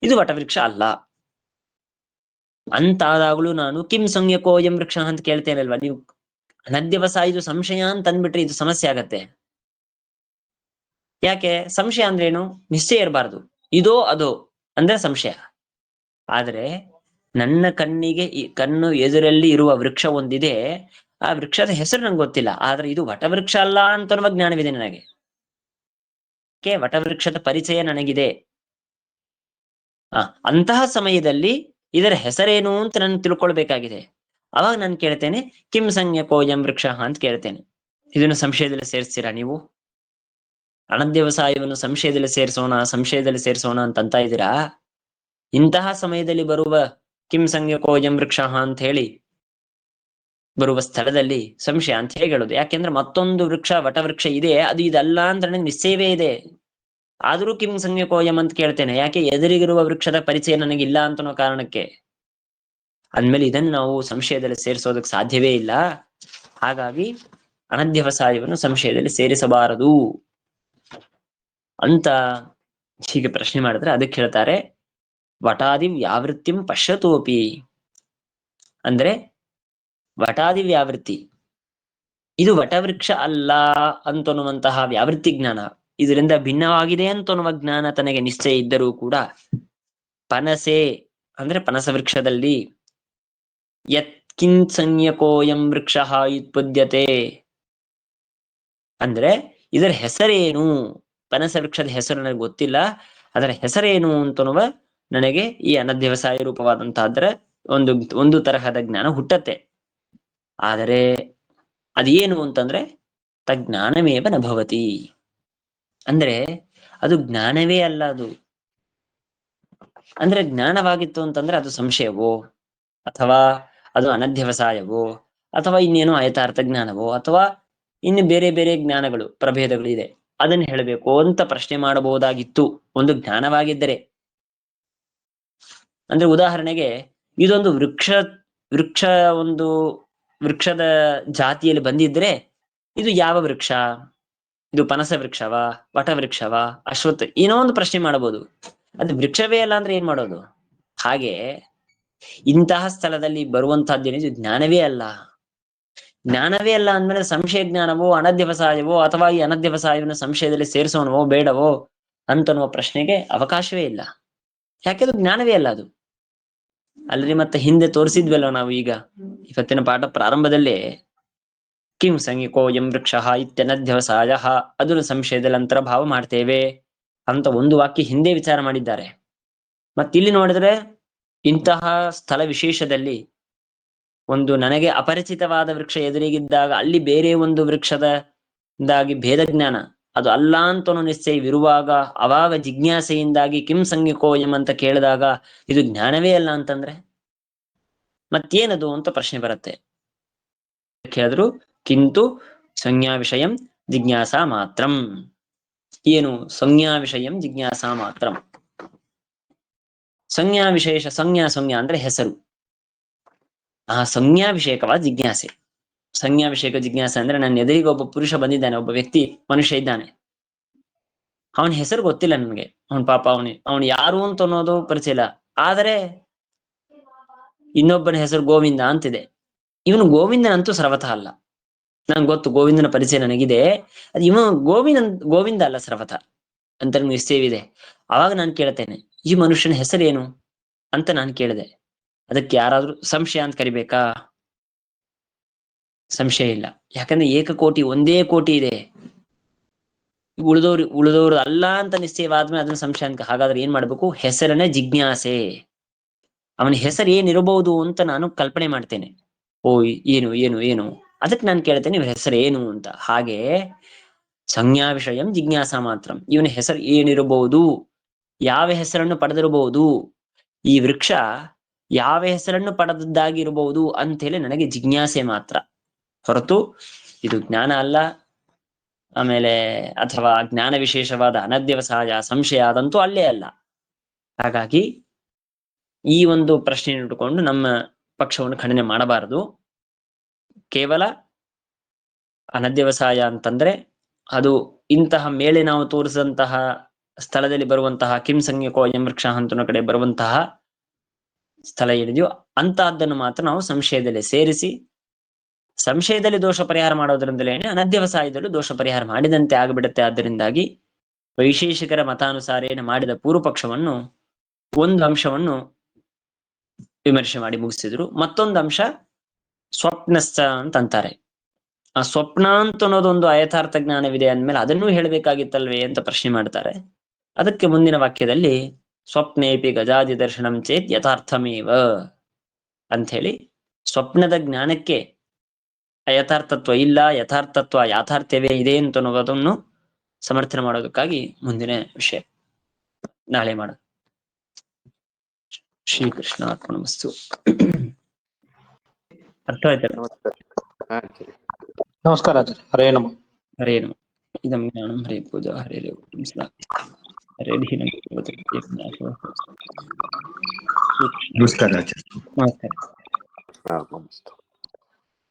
ಇದು ವಟವೃಕ್ಷ ಅಲ್ಲ ಅಂತಾದಾಗ್ಲೂ ನಾನು ಕಿಂ ಸಂಜ್ಞಕೋಯಂ ವೃಕ್ಷ ಅಂತ ಕೇಳ್ತೇನಲ್ವಾ. ನೀವು ಅನಧ್ಯವಸಾಯ ಇದು ಸಂಶಯ ಅಂತ ಅಂದ್ಬಿಟ್ರೆ ಇದು ಸಮಸ್ಯೆ ಆಗತ್ತೆ. ಯಾಕೆ? ಸಂಶಯ ಅಂದ್ರೆ ಏನು? ನಿಶ್ಚಯ ಇರಬಾರ್ದು, ಇದೋ ಅದೋ ಅಂದ್ರೆ ಸಂಶಯ. ಆದ್ರೆ ನನ್ನ ಕಣ್ಣಿಗೆ ಈ ಕಣ್ಣು ಎದುರಲ್ಲಿ ಇರುವ ವೃಕ್ಷ ಒಂದಿದೆ, ಆ ವೃಕ್ಷದ ಹೆಸರು ನಂಗೆ ಗೊತ್ತಿಲ್ಲ, ಆದ್ರೆ ಇದು ವಟವೃಕ್ಷ ಅಲ್ಲ ಅಂತ ಜ್ಞಾನವಿದೆ ನನಗೆ. ವಟವೃಕ್ಷದ ಪರಿಚಯ ನನಗಿದೆ. ಅಂತಹ ಸಮಯದಲ್ಲಿ ಇದರ ಹೆಸರೇನು ಅಂತ ನಾನು ತಿಳ್ಕೊಳ್ಬೇಕಾಗಿದೆ. ಅವಾಗ ನಾನು ಕೇಳ್ತೇನೆ ಕಿಂ ಸಂಜ್ಞಕೋಯಂ ವೃಕ್ಷ ಅಂತ ಕೇಳ್ತೇನೆ. ಇದನ್ನು ಸಂಶಯದಲ್ಲಿ ಸೇರಿಸ್ತೀರಾ ನೀವು? ಅನಧ್ಯವಸಾಯವನ್ನು ಸಂಶಯದಲ್ಲಿ ಸೇರಿಸೋಣ ಅಂತ ಇದ್ದೀರಾ. ಇಂತಹ ಸಮಯದಲ್ಲಿ ಬರುವ ಕಿಂ ಸಂಜ್ಞಕೋಯಂ ವೃಕ್ಷ ಅಂತ ಹೇಳಿ ಬರುವ ಸ್ಥಳದಲ್ಲಿ ಸಂಶಯ ಅಂತ ಹೇಗೆ ಹೇಳೋದು? ಯಾಕೆಂದ್ರೆ ಮತ್ತೊಂದು ವೃಕ್ಷ ವಟವೃಕ್ಷ ಇದೆ, ಅದು ಇದಲ್ಲ ಅಂತ ನನಗೆ ನಿಶ್ಚಯವೇ ಇದೆ, ಆದರೂ ಕಿಂ ಸಂಜ್ಞಕೋಯಂ ಅಂತ ಕೇಳ್ತೇನೆ. ಯಾಕೆ? ಎದುರಿಗಿರುವ ವೃಕ್ಷದ ಪರಿಚಯ ನನಗಿಲ್ಲ ಅಂತನೋ ಕಾರಣಕ್ಕೆ. ಅಂದ್ಮೇಲೆ ಇದನ್ನು ನಾವು ಸಂಶಯದಲ್ಲಿ ಸೇರಿಸೋದಕ್ಕೆ ಸಾಧ್ಯವೇ ಇಲ್ಲ. ಹಾಗಾಗಿ ಅನಧ್ಯವಸಾಯವನ್ನು ಸಂಶಯದಲ್ಲಿ ಸೇರಿಸಬಾರದು ಅಂತ ಹೀಗೆ ಪ್ರಶ್ನೆ ಮಾಡಿದ್ರೆ ಅದಕ್ಕೆ ಹೇಳ್ತಾರೆ, ವಟಾದಿ ವ್ಯಾವೃತ್ತಿಂ ಪಶ್ಯತೋಪಿ. ಅಂದ್ರೆ ವಟಾದಿ ವ್ಯಾವೃತ್ತಿ ಇದು ವಟವೃಕ್ಷ ಅಲ್ಲ ಅಂತನ್ನುವಂತಹ ವ್ಯಾವೃತ್ತಿ ಜ್ಞಾನ, ಇದರಿಂದ ಭಿನ್ನವಾಗಿದೆ ಅಂತನ್ನುವ ಜ್ಞಾನ ತನಗೆ ನಿಶ್ಚಯ ಇದ್ದರೂ ಕೂಡ ಪನಸೆ ಅಂದ್ರೆ ಪನಸ ವೃಕ್ಷದಲ್ಲಿ ಯತ್ಕಿಂಚನ್ಯಕೋಯಂ ವೃಕ್ಷ ಯುತ್ಪದ್ಯತೆ ಅಂದ್ರೆ ಇದರ ಹೆಸರೇನು, ಪನಸ ವೃಕ್ಷದ ಹೆಸರು ನನಗೆ ಗೊತ್ತಿಲ್ಲ, ಅದರ ಹೆಸರೇನು ಅಂತನ್ನುವ ನನಗೆ ಈ ಅನಧ್ಯವಸಾಯ ರೂಪವಾದಂತಹದ್ರ ಒಂದು ಒಂದು ತರಹದ ಜ್ಞಾನ ಹುಟ್ಟತ್ತೆ. ಆದರೆ ಅದೇನು ಅಂತಂದ್ರೆ ತಜ್ಞಾನಮೇವ ನಭವತಿ, ಅಂದ್ರೆ ಅದು ಜ್ಞಾನವೇ ಅಲ್ಲ. ಅದು ಅಂದ್ರೆ ಜ್ಞಾನವಾಗಿತ್ತು ಅಂತಂದ್ರೆ ಅದು ಸಂಶಯವೋ, ಅಥವಾ ಅದು ಅನಧ್ಯವಸಾಯವೋ, ಅಥವಾ ಇನ್ನೇನೋ ಆಯತಾರ್ಥ ಜ್ಞಾನವೋ, ಅಥವಾ ಇನ್ನು ಬೇರೆ ಬೇರೆ ಜ್ಞಾನಗಳು ಪ್ರಭೇದಗಳು ಇದೆ, ಅದನ್ನ ಹೇಳಬೇಕು ಅಂತ ಪ್ರಶ್ನೆ ಮಾಡಬಹುದಾಗಿತ್ತು ಒಂದು ಜ್ಞಾನವಾಗಿದ್ದರೆ. ಅಂದ್ರೆ ಉದಾಹರಣೆಗೆ ಇದೊಂದು ವೃಕ್ಷ ಒಂದು ವೃಕ್ಷದ ಜಾತಿಯಲ್ಲಿ ಬಂದಿದ್ರೆ ಇದು ಯಾವ ವೃಕ್ಷ, ಇದು ಪನಸ ವೃಕ್ಷವಾ, ವಟವೃಕ್ಷವಾ, ಅಶ್ವತ್ಥ, ಏನೋ ಒಂದು ಪ್ರಶ್ನೆ ಮಾಡಬಹುದು. ಅದು ವೃಕ್ಷವೇ ಅಲ್ಲ ಅಂದ್ರೆ ಏನ್ ಮಾಡೋದು? ಹಾಗೆ ಇಂತಹ ಸ್ಥಳದಲ್ಲಿ ಬರುವಂತಹದ್ದೇನಿದು ಜ್ಞಾನವೇ ಅಲ್ಲ. ಜ್ಞಾನವೇ ಅಲ್ಲ ಅಂದ್ಮೇಲೆ ಸಂಶಯ ಜ್ಞಾನವೋ ಅನಧ್ಯವಸಾಯವೋ, ಅಥವಾ ಈ ಅನಧ್ಯವಸಾಯವನ್ನು ಸಂಶಯದಲ್ಲಿ ಸೇರಿಸೋಣವೋ ಬೇಡವೋ ಅಂತನ್ನುವ ಪ್ರಶ್ನೆಗೆ ಅವಕಾಶವೇ ಇಲ್ಲ. ಯಾಕೆಂದ್ರೆ ಜ್ಞಾನವೇ ಅಲ್ಲ ಅದು. ಅಲ್ರಿ ಮತ್ತೆ ಹಿಂದೆ ತೋರಿಸಿದ್ವಲ್ವ ನಾವು, ಈಗ ಇವತ್ತಿನ ಪಾಠ ಪ್ರಾರಂಭದಲ್ಲೇ ಕಿಂ ಸಂಗಿಕೋ ಎಂ ವೃಕ್ಷ ಇತ್ಯನಧ್ಯವಸಾಯ ಅದನ್ನು ಸಂಶಯದಲ್ಲಿ ಅಂತರ್ಭಾವ ಮಾಡ್ತೇವೆ ಅಂತ ಒಂದು ವಾಕ್ಯ ಹಿಂದೆ ವಿಚಾರ ಮಾಡಿದ್ದಾರೆ. ಮತ್ತಿಲ್ಲಿ ನೋಡಿದ್ರೆ ಇಂತಹ ಸ್ಥಳ ವಿಶೇಷದಲ್ಲಿ ಒಂದು ನನಗೆ ಅಪರಿಚಿತವಾದ ವೃಕ್ಷ ಎದುರಿಗಿದ್ದಾಗ ಅಲ್ಲಿ ಬೇರೆ ಒಂದು ವೃಕ್ಷದಿಂದಾಗಿ ಭೇದ ಜ್ಞಾನ ಅದು ಅಲ್ಲ ಅಂತ ನಿಶ್ಚಯವಿರುವಾಗ, ಅವಾಗ ಜಿಜ್ಞಾಸೆಯಿಂದಾಗಿ ಕಿಂ ಸಂಗಿಕೋಯಂ ಅಂತ ಕೇಳಿದಾಗ ಇದು ಜ್ಞಾನವೇ ಅಲ್ಲ ಅಂತಂದ್ರೆ ಮತ್ತೇನದು ಅಂತ ಪ್ರಶ್ನೆ ಬರುತ್ತೆ. ಕೇಳಿದ್ರು ಕಿಂತು ಸಂಜ್ಞಾ ವಿಷಯಂ ಜಿಜ್ಞಾಸಾ ಮಾತ್ರಂ. ಏನು ಸಂಜ್ಞಾ ವಿಷಯಂ ಜಿಜ್ಞಾಸಾ ಮಾತ್ರಂ? ಸಂಜ್ಞಾ ವಿಶೇಷ, ಸಂಜ್ಞಾ ಅಂದ್ರೆ ಹೆಸರು, ಆ ಸಂಜ್ಞಾ ವಿಷಯಕವಾದ ಜಿಜ್ಞಾಸೆ. ಸಂಜ್ಞಾ ವಿಷಯಕ ಜಿಜ್ಞಾಸೆ ಅಂದ್ರೆ ನನ್ನ ಎದುರಿಗೆ ಒಬ್ಬ ಪುರುಷ ಬಂದಿದ್ದಾನೆ, ಒಬ್ಬ ವ್ಯಕ್ತಿ ಮನುಷ್ಯ ಇದ್ದಾನೆ, ಅವನ ಹೆಸರು ಗೊತ್ತಿಲ್ಲ ನನ್ಗೆ, ಅವನ್ ಪಾಪ ಅವನು ಯಾರು ಅಂತ ಅನ್ನೋದು ಪರಿಚಯ ಇಲ್ಲ, ಆದರೆ ಇನ್ನೊಬ್ಬನ ಹೆಸರು ಗೋವಿಂದ ಅಂತಿದೆ. ಇವನು ಗೋವಿಂದನಂತೂ ಸರ್ವಥ ಅಲ್ಲ, ನಂಗೆ ಗೊತ್ತು ಗೋವಿಂದನ ಪರಿಚಯ ನನಗಿದೆ, ಅದು ಇವ ಗೋವಿಂದ ಅಲ್ಲ ಸರ್ವಥ ಅಂತ ನಿಶ್ಚಯವಿದೆ. ಅವಾಗ ನಾನು ಕೇಳ್ತೇನೆ ಈ ಮನುಷ್ಯನ ಹೆಸರೇನು ಅಂತ ನಾನು ಕೇಳಿದೆ, ಅದಕ್ಕೆ ಯಾರಾದ್ರೂ ಸಂಶಯ ಅಂತ ಕರಿಬೇಕಾ? ಸಂಶಯ ಇಲ್ಲ, ಯಾಕಂದ್ರೆ ಏಕಕೋಟಿ ಒಂದೇ ಕೋಟಿ ಇದೆ, ಉಳಿದವರು ಅಲ್ಲ ಅಂತ ನಿಶ್ಚಯವಾದ್ಮೇಲೆ ಅದನ್ನ ಸಂಶಯ ಅಂತ. ಹಾಗಾದ್ರೆ ಏನ್ ಮಾಡ್ಬೇಕು? ಹೆಸರನ್ನೇ ಜಿಜ್ಞಾಸೆ, ಅವನ ಹೆಸರು ಏನಿರಬಹುದು ಅಂತ ನಾನು ಕಲ್ಪನೆ ಮಾಡ್ತೇನೆ. ಓ ಏನು ಏನು ಏನು ಅದಕ್ಕೆ ನಾನು ಕೇಳ್ತೇನೆ ಇವ್ರ ಹೆಸರು ಏನು ಅಂತ. ಹಾಗೆ ಸಂಜ್ಞಾ ವಿಷಯಂ ಜಿಜ್ಞಾಸಾ ಮಾತ್ರ, ಇವನ ಹೆಸರು ಏನಿರಬಹುದು, ಯಾವ ಹೆಸರನ್ನು ಪಡೆದಿರಬಹುದು, ಈ ವೃಕ್ಷ ಯಾವ ಹೆಸರನ್ನು ಪಡೆದದ್ದಾಗಿರಬಹುದು ಅಂತ ಹೇಳಿ ನನಗೆ ಜಿಜ್ಞಾಸೆ ಮಾತ್ರ, ಹೊರತು ಇದು ಜ್ಞಾನ ಅಲ್ಲ. ಆಮೇಲೆ ಅಥವಾ ಜ್ಞಾನ ವಿಶೇಷವಾದ ಅನಧ್ಯವಸಾಯ ಸಂಶಯ ಆದಂತೂ ಅಲ್ಲೇ ಅಲ್ಲ. ಹಾಗಾಗಿ ಈ ಒಂದು ಪ್ರಶ್ನೆ ಇಟ್ಟುಕೊಂಡು ನಮ್ಮ ಪಕ್ಷವನ್ನು ಖಂಡನೆ ಮಾಡಬಾರದು. ಕೇವಲ ಅನಧ್ಯವಸಾಯ ಅಂತಂದ್ರೆ ಅದು ಇಂತಹ ಮೇಲೆ ನಾವು ತೋರಿಸಿದಂತಹ ಸ್ಥಳದಲ್ಲಿ ಬರುವಂತಹ ಕಿಂ ಸಂಜ್ಞಕೋ ಎಂ ವೃಕ್ಷ ಹಂತನ ಕಡೆ ಬರುವಂತಹ ಸ್ಥಳ ಏನಿದೆಯೋ ಅಂತಹದ್ದನ್ನು ಮಾತ್ರ ನಾವು ಸಂಶಯದಲ್ಲಿ ಸೇರಿಸಿ, ಸಂಶಯದಲ್ಲಿ ದೋಷ ಪರಿಹಾರ ಮಾಡೋದ್ರಿಂದಲೇನೆ ಅನಧ್ಯವಸಾಯದಲ್ಲೂ ದೋಷ ಪರಿಹಾರ ಮಾಡಿದಂತೆ ಆಗಿಬಿಡುತ್ತೆ. ಆದ್ದರಿಂದಾಗಿ ವೈಶೇಷಿಕರ ಮತಾನುಸಾರೇನ ಮಾಡಿದ ಪೂರ್ವ ಪಕ್ಷವನ್ನು ಒಂದು ಅಂಶವನ್ನು ವಿಮರ್ಶೆ ಮಾಡಿ ಮುಗಿಸಿದ್ರು. ಮತ್ತೊಂದು ಅಂಶ ಸ್ವಪ್ನಶ್ಚ ಅಂತ ಅಂತಾರೆ. ಆ ಸ್ವಪ್ನ ಅಂತ ಅನ್ನೋದೊಂದು ಅಯಥಾರ್ಥ ಜ್ಞಾನವಿದೆ ಅಂದ್ಮೇಲೆ ಅದನ್ನೂ ಹೇಳ್ಬೇಕಾಗಿತ್ತಲ್ವೇ ಅಂತ ಪ್ರಶ್ನೆ ಮಾಡ್ತಾರೆ. ಅದಕ್ಕೆ ಮುಂದಿನ ವಾಕ್ಯದಲ್ಲಿ ಸ್ವಪ್ನೇಪಿ ಗಜಾದಿ ದರ್ಶನಂ ಚೇತ್ ಯಥಾರ್ಥಮೇವ ಅಂತ ಹೇಳಿ ಸ್ವಪ್ನದ ಜ್ಞಾನಕ್ಕೆ ಅಯಥಾರ್ಥತ್ವ ಇಲ್ಲ, ಯಥಾರ್ಥತ್ವ ಯಾಥಾರ್ಥ್ಯವೇ ಇದೆ ಅಂತ ಅನ್ನೋದನ್ನು ಸಮರ್ಥನೆ ಮಾಡೋದಕ್ಕಾಗಿ ಮುಂದಿನ ವಿಷಯ ನಾಳೆ ಮಾಡೋದು. ಶ್ರೀಕೃಷ್ಣ ಅರ್ಪಣಮಸ್ತು. ಅರ್ಥ ಆಯ್ತಲ್ಲ? ನಮಸ್ಕಾರ ಆಚಾರ್ಯ. ಹರೇ ನಮಃ. ಹರೇ ನಮಃ. ಇದಂ ಜ್ಞಾನಂ ಹರೇ ಪೂಜಾ ಹರೇ ಹರೇ ಧೀನಂ. ನಮಸ್ಕಾರ ಆಚಾರ್ಯ. ನಮಸ್ಕಾರ. ನಮಸ್ತೆ.